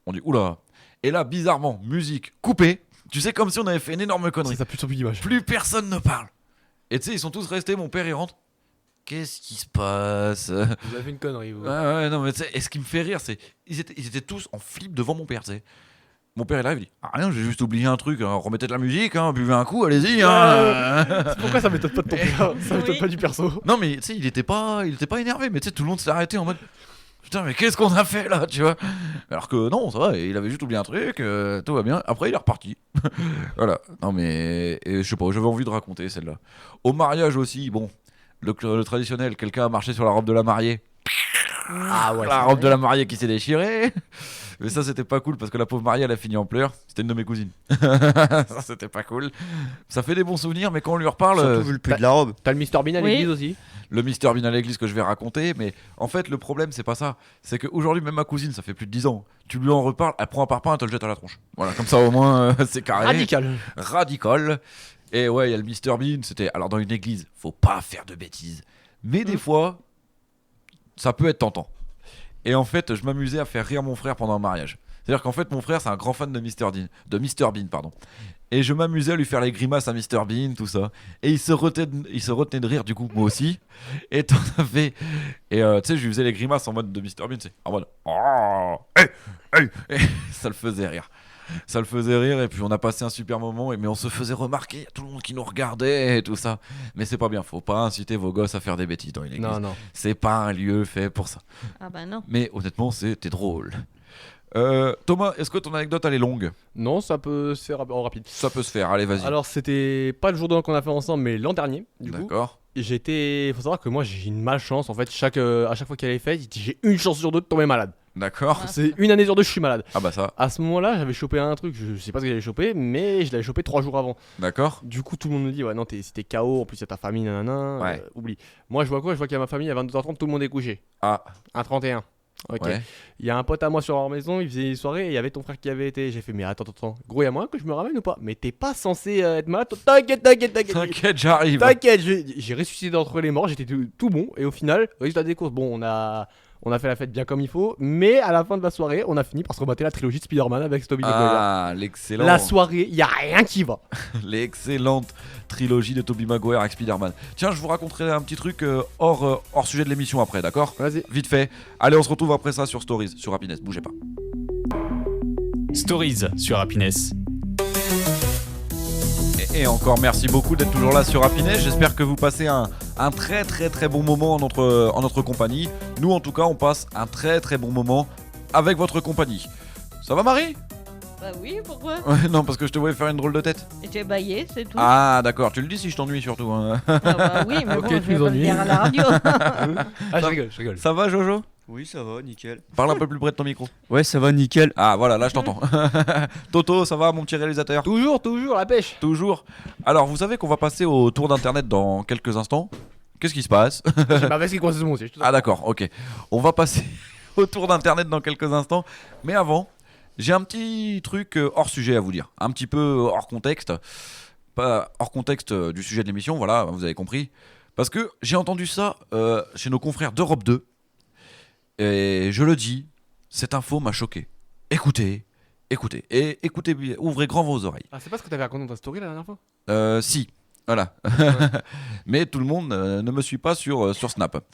B: On dit oula. Et là, bizarrement, musique coupée. Tu sais, comme si on avait fait une énorme connerie.
D: Ça pue sur plus d'image.
B: Plus personne ne parle. Et tu sais, ils sont tous restés. Mon père, il rentre. Qu'est-ce qui se passe?
D: Vous avez fait une connerie, vous.
B: Ouais, non, mais tu sais, et ce qui me fait rire, c'est. Ils étaient tous en flip devant mon père, tu sais. Mon père, il arrive, il dit ah, rien, j'ai juste oublié un truc. Hein. Remettez de la musique, hein, buvez un coup, allez-y. Hein.
D: Pourquoi ça m'étonne pas de ton père? Ça m'étonne
C: Oui.
D: pas du perso.
B: Non, mais tu sais, il était pas énervé, mais tu sais, tout le monde s'est arrêté en mode. Putain, mais qu'est-ce qu'on a fait là, tu vois? Alors que non, ça va, il avait juste oublié un truc, tout va bien. Après, il est reparti. Voilà. Non, mais et, je sais pas, j'avais envie de raconter celle-là. Au mariage aussi, bon, le traditionnel, quelqu'un a marché sur la robe de la mariée.
D: Ah ouais.
B: La robe de la mariée qui s'est déchirée. Mais ça, c'était pas cool parce que la pauvre mariée, elle a fini en pleurs. C'était une de mes cousines. Ça, c'était pas cool. Ça fait des bons souvenirs, mais quand on lui reparle.
E: Surtout vu le prix de la robe.
D: T'as le Mr Bean à
C: Oui.
D: l'église aussi?
B: Le Mister Bean à l'église que je vais raconter, mais en fait, le problème, c'est pas ça. C'est qu'aujourd'hui, même ma cousine, ça fait plus de 10 ans. Tu lui en reparles, elle prend un parpaing, elle te le jette à la tronche. Voilà, comme ça, au moins, c'est carré.
D: Radical.
B: Radical. Et ouais, il y a le Mister Bean. C'était. Alors, dans une église, faut pas faire de bêtises. Mais des fois, ça peut être tentant. Et en fait, je m'amusais à faire rire mon frère pendant un mariage. C'est-à-dire qu'en fait, mon frère, c'est un grand fan de Mr Bean, pardon. Et je m'amusais à lui faire les grimaces à Mr Bean, tout ça. Et il se retenait de rire, du coup, moi aussi. Et t'en avais. Et tu sais, je lui faisais les grimaces en mode de Mr Bean, c'est en mode. Oh, hey, hey. Et ça le faisait rire. Ça le faisait rire, et puis on a passé un super moment, mais on se faisait remarquer, il y a tout le monde qui nous regardait et tout ça. Mais c'est pas bien, faut pas inciter vos gosses à faire des bêtises dans une église.
D: Non, non.
B: C'est pas un lieu fait pour ça.
C: Ah bah non.
B: Mais honnêtement, c'était drôle. Thomas, est-ce que ton anecdote elle est longue?
D: Non, ça peut se faire en rapide.
B: Ça peut se faire, allez vas-y.
D: Alors, c'était pas le jour de l'an qu'on a fait ensemble, mais l'an dernier, du coup.
B: D'accord.
D: Faut savoir que moi j'ai une malchance en fait. À chaque fois qu'elle est faite, j'ai une chance sur deux de tomber malade.
B: D'accord.
C: Ah.
D: C'est une année sur deux, je suis malade.
B: Ah bah ça,
D: À ce moment-là, j'avais chopé un truc, je sais pas ce que j'avais chopé, mais je l'avais chopé 3 jours avant.
B: d'accord.
D: Du coup, tout le monde me dit, ouais, non, si t'es KO, en plus, il y a ta famille, nanana,
B: Ouais.
D: oublie. Moi, je vois quoi? Je vois qu'il y a ma famille, à 22h30, tout le monde est couché.
B: Ah,
D: Un 31. Ok.
B: ouais.
D: Il y a un pote à moi sur leur maison, il faisait une soirée et il y avait ton frère qui avait été. J'ai fait, mais attends. Gros, il y a moyen que je me ramène ou pas? Mais t'es pas censé être malade, toi. T'inquiète.
B: T'inquiète, j'arrive.
D: T'inquiète, j'ai ressuscité d'entre les morts, j'étais tout bon. Et au final, résultat des courses, bon, on a fait la fête bien comme il faut. Mais à la fin de la soirée, on a fini par se remater la trilogie de Spider-Man avec Tobey Maguire.
B: Ah, l'excellent.
D: La soirée, il y a rien qui va.
B: L'excellente trilogie de Tobey Maguire avec Spider-Man. Tiens, je vous raconterai un petit truc hors sujet de l'émission après, d'accord?
D: Vas-y.
B: Vite fait. Allez, on se retrouve après ça sur Stories, sur Happiness. Bougez pas.
A: Stories sur Happiness.
B: Et encore merci beaucoup d'être toujours là sur Happiness. J'espère que vous passez un très très très bon moment en notre compagnie. Nous en tout cas on passe un très très bon moment avec votre compagnie. Ça va Marie?
C: Bah oui, pourquoi?
B: Ouais, non parce que je te voyais faire une drôle de tête.
C: J'ai baillé, c'est tout.
B: Ah d'accord, tu le dis si je t'ennuie surtout. Hein.
C: Ah bah oui, mais
D: Ok,
C: bon,
D: tu
C: je vais
D: nous
C: pas le
D: ennuies.
C: dire à la radio.
D: Ah, je rigole.
B: Ça va Jojo?
E: Oui, ça va, nickel.
B: Parle un peu plus près de ton micro.
E: Ouais, ça va, nickel.
B: Ah voilà, là je t'entends. Toto, ça va mon petit réalisateur?
D: Toujours, la pêche.
B: Toujours. Alors vous savez qu'on va passer au tour d'internet dans quelques instants. Qu'est-ce qui se passe?
D: J'ai ma veste qui est coincée sur mon siège.
B: Ah d'accord, ok. On va passer au tour d'internet dans quelques instants. Mais avant, j'ai un petit truc hors sujet à vous dire. Un petit peu hors contexte. Pas hors contexte du sujet de l'émission, voilà, vous avez compris. Parce que j'ai entendu ça chez nos confrères d'Europe 2. Et je le dis, cette info m'a choqué. Écoutez. Et écoutez, ouvrez grand vos oreilles.
D: Ah, c'est pas ce que t'avais raconté dans ta story la dernière fois?
B: Si, voilà. Mais tout le monde ne me suit pas sur Snap.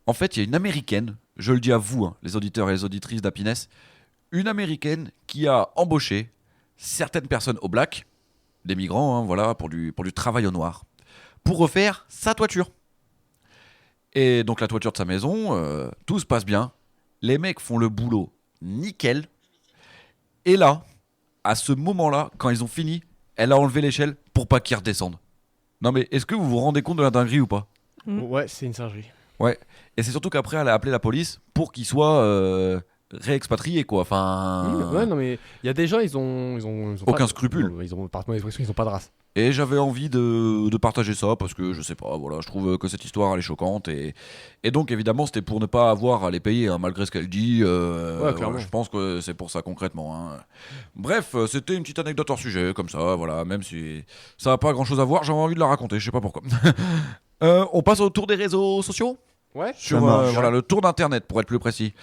B: En fait, il y a une américaine, je le dis à vous, hein, les auditeurs et les auditrices d'Happiness, une américaine qui a embauché certaines personnes au black, des migrants, hein, voilà, pour du travail au noir, pour refaire sa toiture. Et donc la toiture de sa maison, tout se passe bien. Les mecs font le boulot nickel. Et là, à ce moment-là, quand ils ont fini, elle a enlevé l'échelle pour pas qu'ils redescendent. Non mais est-ce que vous vous rendez compte de la dinguerie ou pas?
D: Ouais, c'est une singerie.
B: Ouais. Et c'est surtout qu'après, elle a appelé la police pour qu'ils soient réexpatriés, quoi. Enfin.
D: Ouais, non, mais il y a des gens, ils ont
B: Aucun
D: pas-
B: scrupule.
D: Ils ont, pardon l'expression, ils ont pas de race.
B: Et j'avais envie de partager ça parce que je sais pas, voilà, je trouve que cette histoire elle est choquante et donc évidemment c'était pour ne pas avoir à les payer hein, malgré ce qu'elle dit.
D: Clairement.
B: Je pense que c'est pour ça concrètement. Hein. Bref, c'était une petite anecdote hors sujet comme ça, voilà, même si ça n'a pas grand chose à voir, j'avais envie de la raconter, je sais pas pourquoi. On passe au tour des réseaux sociaux
D: Ouais.
B: sur
E: marche.
B: voilà, le tour d'internet pour être plus précis.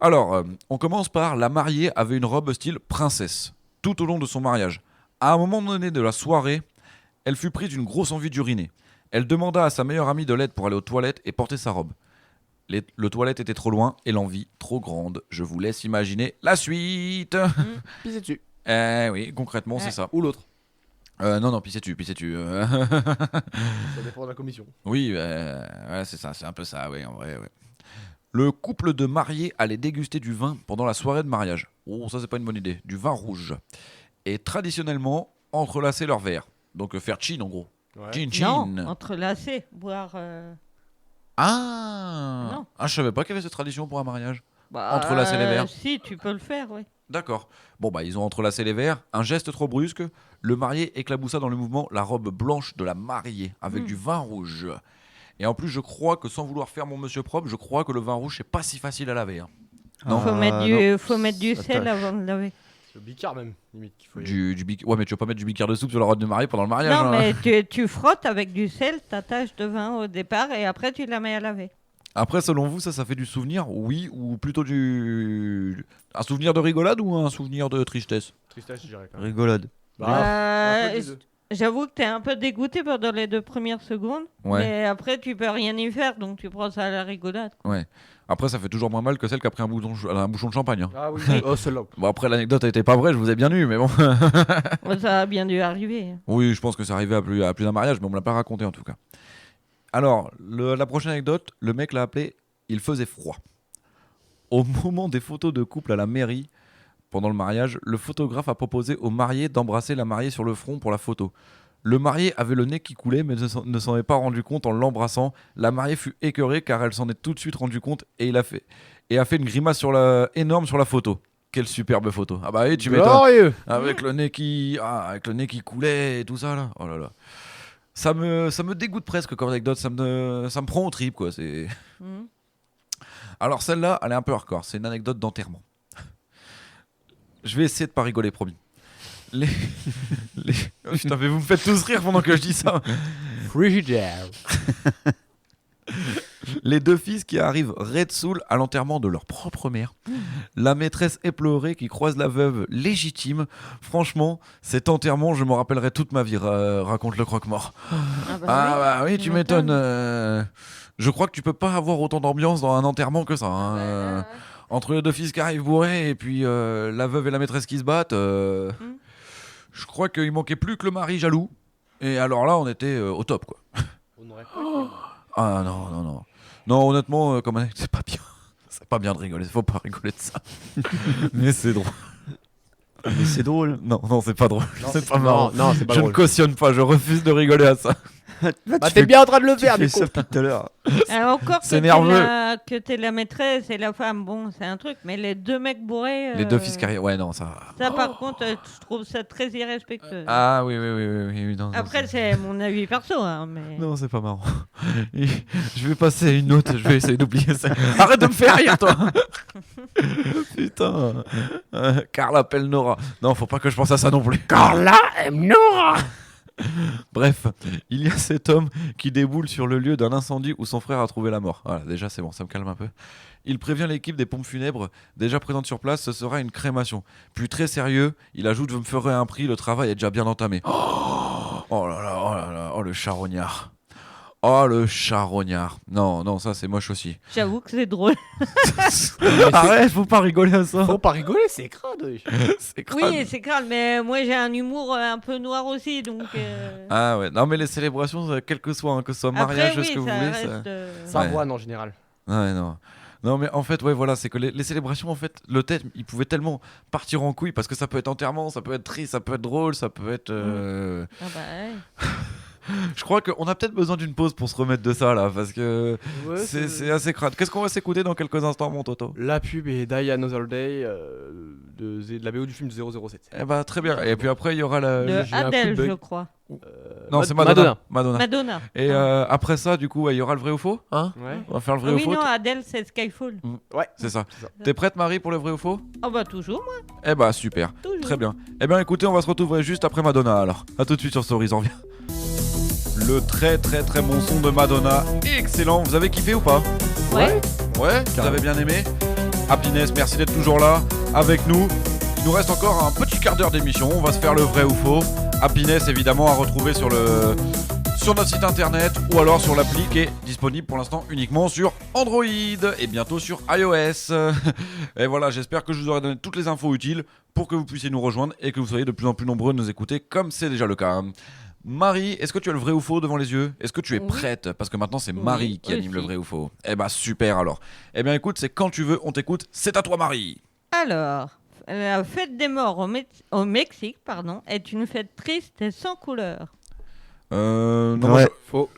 B: Alors, on commence par la mariée avait une robe style princesse tout au long de son mariage. À un moment donné de la soirée, elle fut prise d'une grosse envie d'uriner. Elle demanda à sa meilleure amie de l'aide pour aller aux toilettes et porter sa robe. Le toilette était trop loin et l'envie trop grande. Je vous laisse imaginer la suite.
D: Pisser dessus.
B: Oui, concrètement, c'est ça.
D: Ou l'autre.
B: Non, pissez-tu.
D: Ça dépend de la commission.
B: Oui, ouais, c'est ça, c'est un peu ça, oui, en vrai, ouais. Le couple de mariés allait déguster du vin pendant la soirée de mariage. Oh, ça, c'est pas une bonne idée. Du vin rouge. Et traditionnellement, entrelacer leurs verres. Donc, faire chin, en gros.
D: Ouais.
B: Chin, chin.
C: Non, entrelacé, boire.
B: Ah
C: Non.
B: Ah, je savais pas qu'il y avait cette tradition pour un mariage.
C: Bah,
B: Entrelacer les verres.
C: Si, tu peux le faire, oui.
B: D'accord. Bon, bah, ils ont entrelacé les verres. Un geste trop brusque. Le marié éclaboussa dans le mouvement la robe blanche de la mariée avec du vin rouge. Et en plus, je crois que sans vouloir faire mon monsieur propre, je crois que le vin rouge, c'est pas si facile à laver. Hein. Non.
C: Faut mettre du
E: Ça
C: sel
E: tâche.
C: avant de laver.
D: C'est le bicard même, limite. Qu'il faut
B: Ouais, mais tu vas pas mettre du bicard de soupe sur la robe de mariée pendant le mariage.
C: Non,
B: hein.
C: mais tu frottes avec du sel ta tache de vin au départ et après tu la mets à laver.
B: Après, selon vous, ça fait du souvenir, oui, ou plutôt un souvenir de rigolade ou un souvenir de tristesse?
D: Tristesse, je dirais quand même.
E: Rigolade.
D: Bah, un peu
C: Euh,
D: des deux.
C: J'avoue que t'es un peu dégoûté pendant les 2 premières secondes,
B: Ouais.
C: mais après tu peux rien y faire, donc tu prends ça à la rigolade.
B: Après, ça fait toujours moins mal que celle qui a pris un bouchon de champagne. Hein.
D: Ah oui, oh celle-là.
B: Bon, après, l'anecdote a été pas vraie, je vous ai bien eu, mais bon.
C: Bon, ça a bien dû arriver.
B: Oui, je pense que c'est arrivé à plus d'un mariage, mais on me l'a pas raconté en tout cas. Alors, la prochaine anecdote, le mec l'a appelé « Il faisait froid ». Au moment des photos de couple à la mairie, pendant le mariage, le photographe a proposé au marié d'embrasser la mariée sur le front pour la photo. Le marié avait le nez qui coulait, mais ne s'en est pas rendu compte en l'embrassant. La mariée fut écœurée car elle s'en est tout de suite rendu compte et a fait une grimace énorme sur la photo. Quelle superbe photo. Ah bah oui, tu m'étonnes.
D: Glorieux.
B: Avec le nez qui coulait et tout ça là. Oh là là. Ça me dégoûte presque comme anecdote, ça me prend au trip quoi, c'est
C: Mhm.
B: Alors celle-là, elle est un peu hardcore, c'est une anecdote d'enterrement. Je vais essayer de pas rigoler, promis. les... Oh, putain, mais vous me faites tous rire pendant que je dis ça.
D: Frigidaire.
B: Les deux fils qui arrivent red soul à l'enterrement de leur propre mère. La maîtresse éplorée qui croise la veuve légitime. Franchement, cet enterrement, je m'en rappellerai toute ma vie, raconte le croque-mort.
C: Ah
B: Ah bah oui, tu m'étonnes.
C: m'étonnes.
B: Je crois que tu peux pas avoir autant d'ambiance dans un enterrement que ça. Hein. Entre les deux fils qui arrivent bourrés et puis la veuve et la maîtresse qui se battent, je crois qu'il manquait plus que le mari jaloux. Et alors là, on était au top quoi.
D: On aurait pas
B: Ah non. Non, honnêtement, comme anecdote, c'est pas bien. C'est pas bien de rigoler, faut pas rigoler de ça. Mais c'est drôle.
E: Mais c'est drôle.
B: Non, c'est pas drôle.
D: Non,
B: c'est pas marrant.
D: Non, c'est pas
B: Je ne
D: drôle.
B: cautionne pas, je refuse de rigoler à ça.
D: Bah t'es bien en train de le
E: Tu
D: faire
E: fais
D: du coup.
E: ça depuis tout à l'heure.
C: Alors encore
B: C'est nerveux.
C: que t'es la maîtresse et la femme, bon, c'est un truc, mais les deux mecs bourrés.
B: Les deux fils qui arrivent, ouais, non, ça.
C: Ça, par contre, je trouve ça très irrespectueux.
B: Ah oui, non.
C: Après,
B: non,
C: c'est mon avis perso, hein, mais.
B: Non, c'est pas marrant. Je vais passer à une autre, je vais essayer d'oublier ça. Arrête de me faire rire, toi. Putain. Carla appelle Nora. Non, faut pas que je pense à ça non plus.
D: Carla aime Nora.
B: Bref, il y a cet homme qui déboule sur le lieu d'un incendie où son frère a trouvé la mort. Voilà, déjà c'est bon, ça me calme un peu. Il prévient l'équipe des pompes funèbres déjà présente sur place, ce sera une crémation. Puis très sérieux, il ajoute « Je me ferai un prix, le travail est déjà bien entamé. » Oh là là, oh le charognard. Oh le charognard. Non, ça c'est moche aussi.
C: J'avoue que c'est drôle.
B: Arrête, faut pas rigoler à ça.
D: Faut pas rigoler, c'est crade. wesh.
B: C'est crade.
C: Oui, c'est grave, mais moi j'ai un humour un peu noir aussi, donc.
B: Ah ouais, non mais les célébrations, quel que soit, hein, que ce soit mariage,
C: Après, oui,
B: ce que vous
C: ça
B: voulez,
C: reste.
D: Ça
B: Ouais.
D: voine en général.
B: Ouais, non. Non, mais en fait, ouais, voilà, c'est que les célébrations, en fait, le thème, il pouvait tellement partir en couille parce que ça peut être enterrement, ça peut être triste, ça peut être drôle, ça peut être.
C: Ah bah ouais.
B: Je crois qu'on a peut-être besoin d'une pause pour se remettre de ça là, parce que
D: Ouais,
B: c'est assez crade. Qu'est-ce qu'on va s'écouter dans quelques instants, mon Toto?
D: La pub est Die Another Day de la BO du film de 007.
B: Eh bah très bien. Et puis après il y aura la.
C: De
D: j'ai un coup de
C: Adèle,
D: bug.
C: je crois.
B: Non, c'est Madonna.
C: Madonna.
B: Et après ça, du coup, ouais, il y aura le vrai ou faux, hein?
D: Ouais.
B: On va faire le vrai
C: Ah
B: ou
C: oui,
B: faux.
C: non, Adèle, c'est Skyfall.
D: Ouais.
B: C'est ça.
D: C'est ça.
B: T'es prête, Marie, pour le vrai ou faux?
C: Ah bah toujours, moi.
B: Eh bah super.
C: Toujours.
B: Très bien. Eh bien écoutez, on va se retrouver juste après Madonna alors. A tout de suite sur Stories, on revient. Le très très très bon son de Madonna. Excellent. Vous avez kiffé ou pas?
C: Ouais.
B: Ouais, vous avez bien aimé? Happiness, merci d'être toujours là avec nous. Il nous reste encore un petit quart d'heure d'émission. On va se faire le vrai ou faux. Happiness évidemment à retrouver sur notre site internet ou alors sur l'appli qui est disponible pour l'instant uniquement sur Android et bientôt sur iOS. Et voilà, j'espère que je vous aurai donné toutes les infos utiles pour que vous puissiez nous rejoindre et que vous soyez de plus en plus nombreux à nous écouter comme c'est déjà le cas. Marie, est-ce que tu as le vrai ou faux devant les yeux? Est-ce que tu es
C: Oui.
B: prête? Parce que maintenant c'est
C: Oui,
B: Marie qui anime
C: aussi.
B: le vrai ou faux. Eh bah super alors. Eh bien écoute, c'est quand tu veux, on t'écoute. C'est à toi Marie.
C: Alors, la fête des morts au Mexique, est une fête triste et sans couleur.
B: Non, moi,
E: Ouais.
B: faux.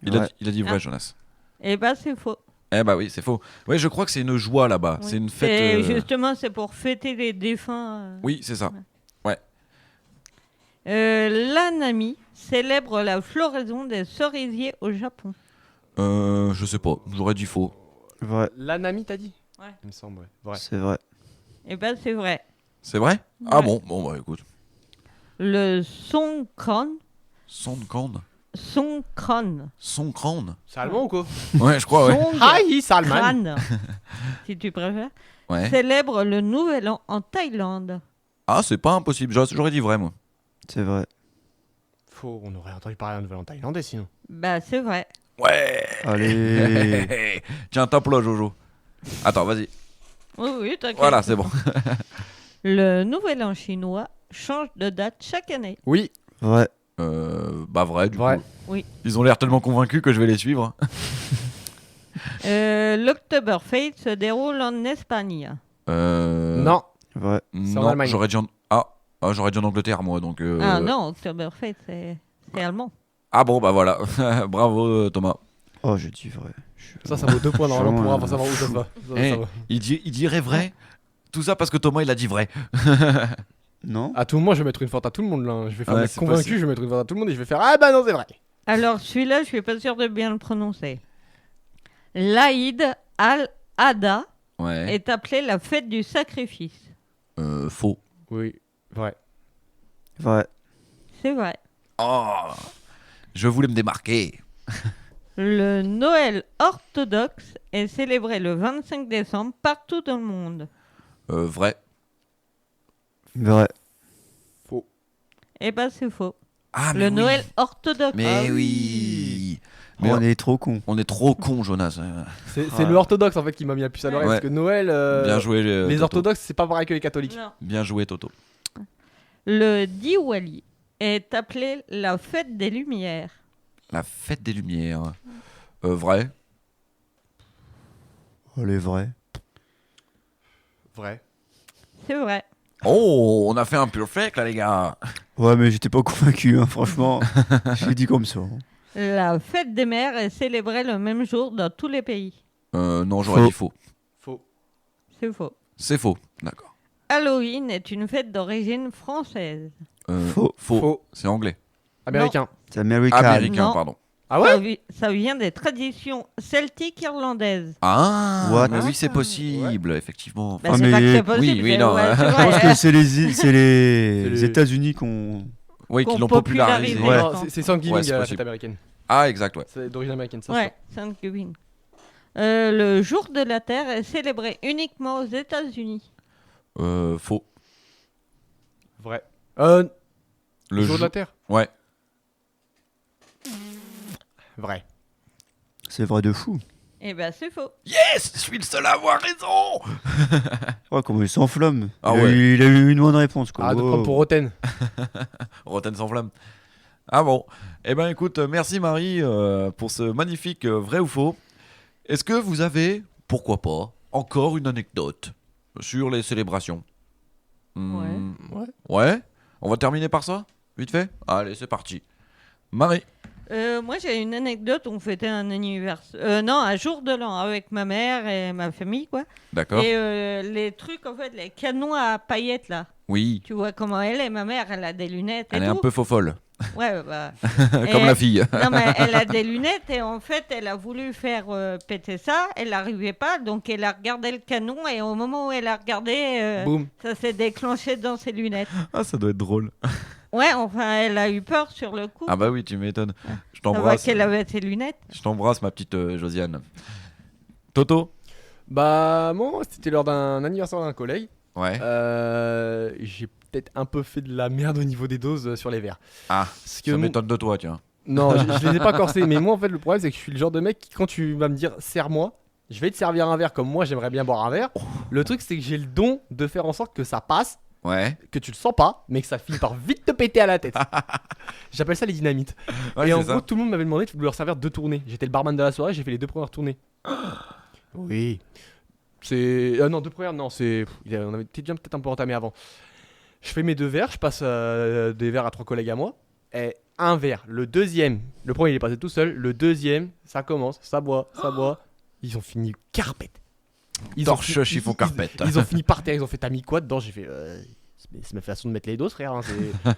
B: Il
E: Ouais.
B: a dit vrai,
C: Ah.
B: Jonas.
C: Eh ben, c'est faux.
B: Eh bah oui, c'est faux. Ouais, je crois que c'est une joie là-bas.
C: Oui.
B: C'est une fête.
C: Et justement, c'est pour fêter les défunts.
B: Oui, c'est ça.
C: L'Anami célèbre la floraison des cerisiers au Japon.
B: Je sais pas. J'aurais dit faux.
E: Vrai,
D: L'Anami, t'as dit?
C: Ouais.
D: Il me semble, ouais. Vrai.
E: c'est vrai.
C: Eh ben, c'est vrai.
B: C'est vrai? Ah
C: Ouais.
B: bon, bah écoute.
C: Le Songkran.
B: Songkran.
C: Songkran.
D: C'est allemand ou quoi?
B: Ouais, je crois, ouais.
D: Hi, c'est allemand.
C: Songkran, si tu préfères,
B: Ouais.
C: célèbre le Nouvel An en Thaïlande.
B: Ah, c'est pas impossible. J'aurais dit vrai, moi.
E: C'est vrai.
D: Faux, on aurait entendu parler d'un nouvel en thaïlandais sinon.
C: Bah, c'est vrai.
B: Ouais.
E: Allez.
B: Tiens, tape là, Jojo. Attends, vas-y.
C: Oui, oui, t'inquiète.
B: Voilà, c'est bon.
C: Le Nouvel An chinois change de date chaque année.
D: Oui.
E: Vrai.
B: Bah vrai, du
D: Vrai.
B: coup.
C: Oui.
B: Ils ont l'air tellement convaincus que je vais les suivre.
C: L'Oktoberfest se déroule en Espagne.
D: Non.
E: Vrai.
D: C'est en
B: Non,
D: Allemagne.
B: j'aurais dit j'aurais dit en Angleterre, moi, donc...
C: Ah non, Oktoberfest, c'est allemand.
B: Ah bon, bah voilà. Bravo, Thomas.
E: Oh, je dis vrai.
D: Ça vaut 2 points normalement pour
E: Vraiment,
D: savoir où ça va.
B: Eh,
D: Ça va.
B: il dirait vrai. Tout ça parce que Thomas, il a dit vrai.
E: Non.
D: À tout moment, je vais mettre une forte à tout le monde là. Je vais faire
B: Ouais,
D: le mec
B: c'est
D: convaincu,
B: possible.
D: je vais mettre une forte à tout le monde et je vais faire ah bah non, c'est vrai.
C: Alors, celui-là, je suis pas sûr de bien le prononcer. L'Aïd al-Adha
B: Ouais.
C: est appelée la fête du sacrifice.
B: Faux.
D: Oui, vrai.
E: Vrai.
C: C'est vrai.
B: Oh, je voulais me démarquer.
C: Le Noël orthodoxe est célébré le 25 décembre partout dans le monde.
B: Vrai.
E: Vrai.
C: Eh ben, c'est faux.
B: Ah, mais
C: Le
B: oui.
C: Noël orthodoxe.
B: Mais
D: Ah
B: oui. Mais
E: On est trop cons.
B: on est trop cons, Jonas.
D: C'est
E: Ah.
D: le orthodoxe en fait qui m'a mis la puce à l'oreille
B: Ouais.
D: parce que Noël.
B: Bien joué,
D: Les
B: Toto.
D: orthodoxes, c'est pas pareil que les catholiques.
C: Non.
B: Bien joué, Toto.
C: Le Diwali est appelé la fête des Lumières.
B: La fête des Lumières. Vrai.
E: Allez, vrai.
D: Vrai.
C: C'est vrai.
B: Oh, on a fait un perfect là, les gars.
E: Ouais, mais j'étais pas convaincu, hein, franchement. J'ai dit comme ça. hein.
C: La fête des mères est célébrée le même jour dans tous les pays.
B: Non, j'aurais
E: Faux.
B: dit faux.
D: Faux.
C: C'est faux.
B: C'est faux. D'accord.
C: Halloween est une fête d'origine française.
E: Faux.
B: Faux. C'est anglais.
D: Américain.
E: C'est américain.
B: Américain,
C: Non.
B: pardon.
D: Ah ouais.
C: Ça vient des traditions celtiques irlandaises.
B: Ah,
E: What?
B: mais oui, c'est possible, effectivement.
C: Bah,
E: Ah,
C: c'est
E: mais-
C: pas que c'est possible.
B: Oui, oui,
C: c'est-
B: non,
C: ouais, c'est
E: Je
C: vrai.
E: pense que c'est les
D: C'est les-
E: États-Unis qu'on.
B: Oui, qui
C: qu'on
B: l'ont popularisé.
C: popularise.
E: Ouais.
D: Non, c'est Thanksgiving
B: Ouais, c'est
D: la
B: possible.
D: fête américaine.
B: Ah, exact, ouais.
D: C'est d'origine américaine, ça.
C: Ouais, Thanksgiving. Le jour de la Terre est célébré uniquement aux États-Unis.
B: Faux.
D: Vrai.
B: Le
D: Jour de la Terre.
B: Ouais.
D: Vrai.
E: C'est vrai de fou.
C: Eh ben, c'est faux.
B: Yes, je suis le seul à avoir raison.
E: Oh, comment il s'enflamme.
B: Ah
E: il, a
B: ouais.
E: eu, il a eu une bonne réponse. Quoi.
D: Arrête de
E: Oh.
D: prendre pour Roten.
B: Rotten sans flamme. Ah bon. Eh ben écoute, merci Marie pour ce magnifique vrai ou faux. Est-ce que vous avez, pourquoi pas, encore une anecdote sur les célébrations?
D: Ouais.
B: Ouais. On va terminer par ça? Vite fait. Allez, c'est parti. Marie.
C: Moi, j'ai une anecdote. On fêtait un anniversaire. Non, un jour de l'an avec ma mère et ma famille, quoi.
B: D'accord.
C: Et les trucs, en fait, les canons à paillettes, là.
B: Oui.
C: Tu vois comment elle est, ma mère, elle a des lunettes et
B: Elle est
C: tout.
B: un peu faux folle.
C: Ouais, bah.
B: Comme
C: Et-
B: la fille.
C: Non, mais elle a des lunettes et en fait, elle a voulu faire péter ça. Elle n'arrivait pas, donc elle a regardé le canon et au moment où elle a regardé,
D: Boum.
C: ça s'est déclenché dans ses lunettes.
B: Ah, ça doit être drôle.
C: Ouais, enfin, elle a eu peur sur le coup.
B: Ah bah oui, tu m'étonnes. Je
C: Ça va
B: t'embrasse.
C: qu'elle avait ses lunettes.
B: Je t'embrasse, ma petite Josiane. Toto.
D: Bah, moi, c'était lors d'un anniversaire d'un collègue.
B: Ouais.
D: J'ai peut-être un peu fait de la merde au niveau des doses sur les verres.
B: Ah,
D: Parce que
B: ça
D: mon-
B: m'étonne de toi, tiens.
D: Non, je les ai pas corsés. Mais moi, en fait, le problème, c'est que je suis le genre de mec qui, quand tu vas me dire serre-moi, je vais te servir un verre comme moi, j'aimerais bien boire un verre. Le truc, c'est que j'ai le don de faire en sorte que ça passe,
B: Ouais.
D: que tu le sens pas, mais que ça finit par vite te péter à la tête. J'appelle ça les dynamites.
B: Ouais,
D: Et en
B: c'est ça.
D: gros, tout le monde m'avait demandé de leur servir 2 tournées. J'étais le barman de la soirée, j'ai fait les 2 premières tournées. Oui. C'est. Non, 2 premières, non, c'est. On avait déjà peut-être un peu entamé avant. Je fais mes 2 verres, je passe des verres à 3 collègues à moi. Et un verre. Le deuxième, le premier il est passé tout seul. Le deuxième, ça commence, ça boit, ça boit. Ils ont fini carpette.
B: Torche, chiffon, carpette.
D: Ils ont fini par terre, ils ont fait t'as mis quoi dedans? J'ai fait. C'est ma façon de mettre les doses, frère. Hein,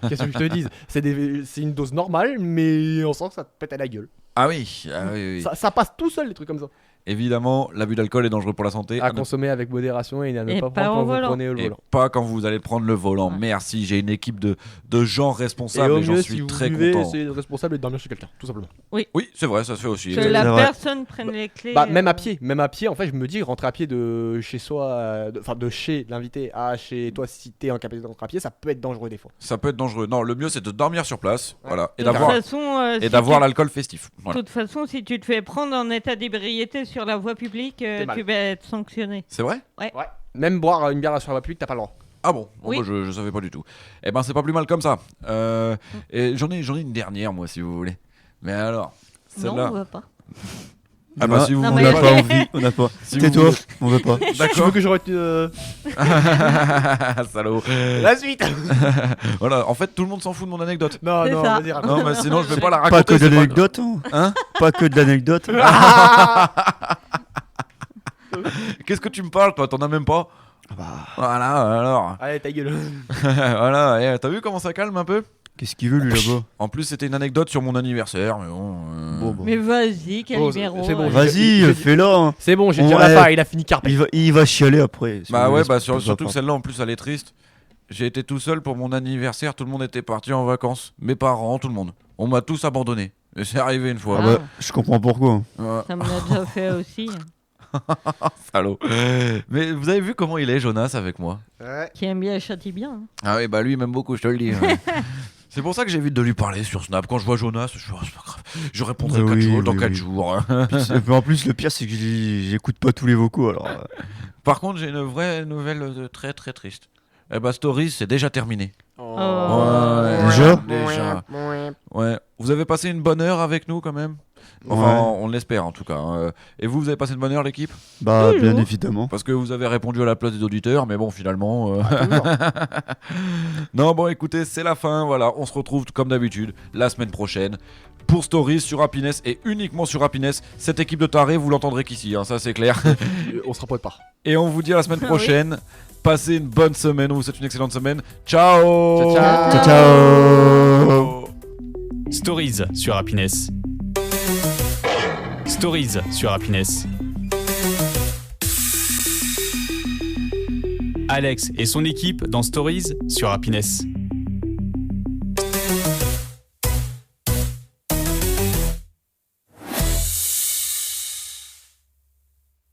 D: qu'est-ce que je te dise? C'est une dose normale, mais on sent que ça te pète à la gueule.
B: Ah oui, ah oui, oui.
D: Ça passe tout seul, les trucs comme ça.
B: Évidemment, l'abus d'alcool est dangereux pour la santé.
D: À consommer avec modération et à ne
C: Et
D: pas
C: pas
D: prendre
C: au
D: quand vous
C: volant.
D: prenez le
B: Et
D: volant.
B: pas quand vous allez prendre le volant.
C: Ouais.
B: Merci, j'ai une équipe de gens
D: Et
B: responsables
D: au
B: et, j'en
D: mieux,
B: suis
D: si vous
B: très
D: buvez,
B: content.
D: c'est responsable de dormir chez quelqu'un, tout simplement.
B: Oui, c'est vrai, ça se fait aussi.
C: Que
E: C'est
C: la
E: vrai.
C: personne prenne les clés.
D: Bah, même à pied, en fait, je me dis, rentrer à pied de chez soi, enfin de chez l'invité à chez toi, si t'es en capacité de rentrer à pied, ça peut être dangereux des fois.
B: Ça peut être dangereux. Non, le mieux c'est de dormir sur place,
D: Ouais.
B: voilà, et
C: De toute
B: d'avoir
C: façon, si
B: d'avoir
C: tu-
B: l'alcool festif.
C: de
B: Voilà.
C: toute façon, si tu te fais prendre en état d'ébriété sur la voie publique,
D: mal.
C: tu vas être sanctionné.
B: C'est vrai?
D: Même boire une bière sur la voie publique, t'as pas le droit.
B: Ah bon,
C: Oui.
B: moi, je savais pas du tout. Eh ben c'est pas plus mal comme ça. Et j'en ai une dernière moi si vous voulez. Mais alors,
C: Non,
B: celle-là.
C: on va pas.
B: Ah bah si vous
C: Non,
E: On
B: voulez
C: mais-
E: n'a
B: pas.
E: pas envie, on n'a pas.
B: Si vous
E: Tais-toi,
B: voulez.
E: on veut pas.
D: Tu veux
B: D'accord.
D: que je retire
B: Salaud.
D: la suite?
B: Voilà, en fait tout le monde s'en fout de mon anecdote.
D: Non,
C: C'est
D: non,
C: ça.
D: vas-y, raconte.
B: Non, mais sinon je vais pas la
E: Pas
B: raconter.
E: que
B: c'est
E: d'anecdotes, hein.
B: Hein
E: Pas que de l'anecdote.
B: Qu'est-ce que tu me parles toi? T'en as même pas? Voilà, alors.
D: Allez, ta gueule.
B: Voilà, t'as vu comment ça calme un peu?
E: Qu'est-ce qu'il veut lui là-bas?
B: En plus c'était une anecdote sur mon anniversaire, mais bon.
E: Bon.
C: Mais vas-y,
D: Bon,
C: Calimero.
D: c'est bon,
E: Vas-y,
D: j'ai-
E: fais-la. Hein.
D: C'est bon, j'ai
E: On
D: déjà la
E: rêve.
D: part, il a fini carpette.
E: Il va chialer après. si
B: Bah
E: on
B: ouais,
E: laisse-
B: bah
E: on va
B: surtout
E: pas.
B: que celle-là en plus elle est triste. J'ai été tout seul pour mon anniversaire, tout le monde était parti en vacances. Mes parents, tout le monde. On m'a tous abandonné. Et c'est arrivé une fois.
E: Ah bah, je comprends pourquoi.
B: Ouais,
C: Ça me l'a déjà fait aussi.
B: salaud. Mais vous avez vu comment il est, Jonas, avec moi?
D: Ouais.
C: Qui aime bien châtie bien. Hein.
B: Ah oui, bah lui il m'aime beaucoup, je te le dis. Ouais. C'est pour ça que j'évite de lui parler sur Snap. Quand je vois Jonas, je suis c'est pas grave. Je répondrai
E: Oui,
B: quatre jours, dans
E: oui,
B: 4
E: oui.
B: jours.
E: Mais en plus, le pire, c'est que j'écoute pas tous les vocaux. Alors,
B: Par contre, j'ai une vraie nouvelle très très triste. Eh bah, Stories, c'est déjà terminé.
C: Oh.
B: Ouais,
E: Déjà
B: Déjà. Ouais. Vous avez passé une bonne heure avec nous quand même? Enfin,
E: Ouais.
B: on l'espère en tout cas. Et vous avez passé une bonne heure, l'équipe?
E: bah,
C: Oui,
E: bien
C: oui.
E: évidemment.
B: Parce que vous avez répondu à la place des auditeurs, mais bon, finalement. Non, bon, écoutez, c'est la fin. Voilà, on se retrouve comme d'habitude la semaine prochaine pour Stories sur Happiness et uniquement sur Happiness. Cette équipe de tarés, vous l'entendrez qu'ici, hein, ça c'est clair.
D: On se rapproche pas.
B: Et on vous dit à la semaine
C: Oui.
B: prochaine. Passez une bonne semaine. On vous souhaite une excellente semaine. Ciao.
D: Ciao, ciao.
E: Ciao, ciao.
A: Stories sur Happiness. Stories sur Happiness. Alex et son équipe dans Stories sur Happiness.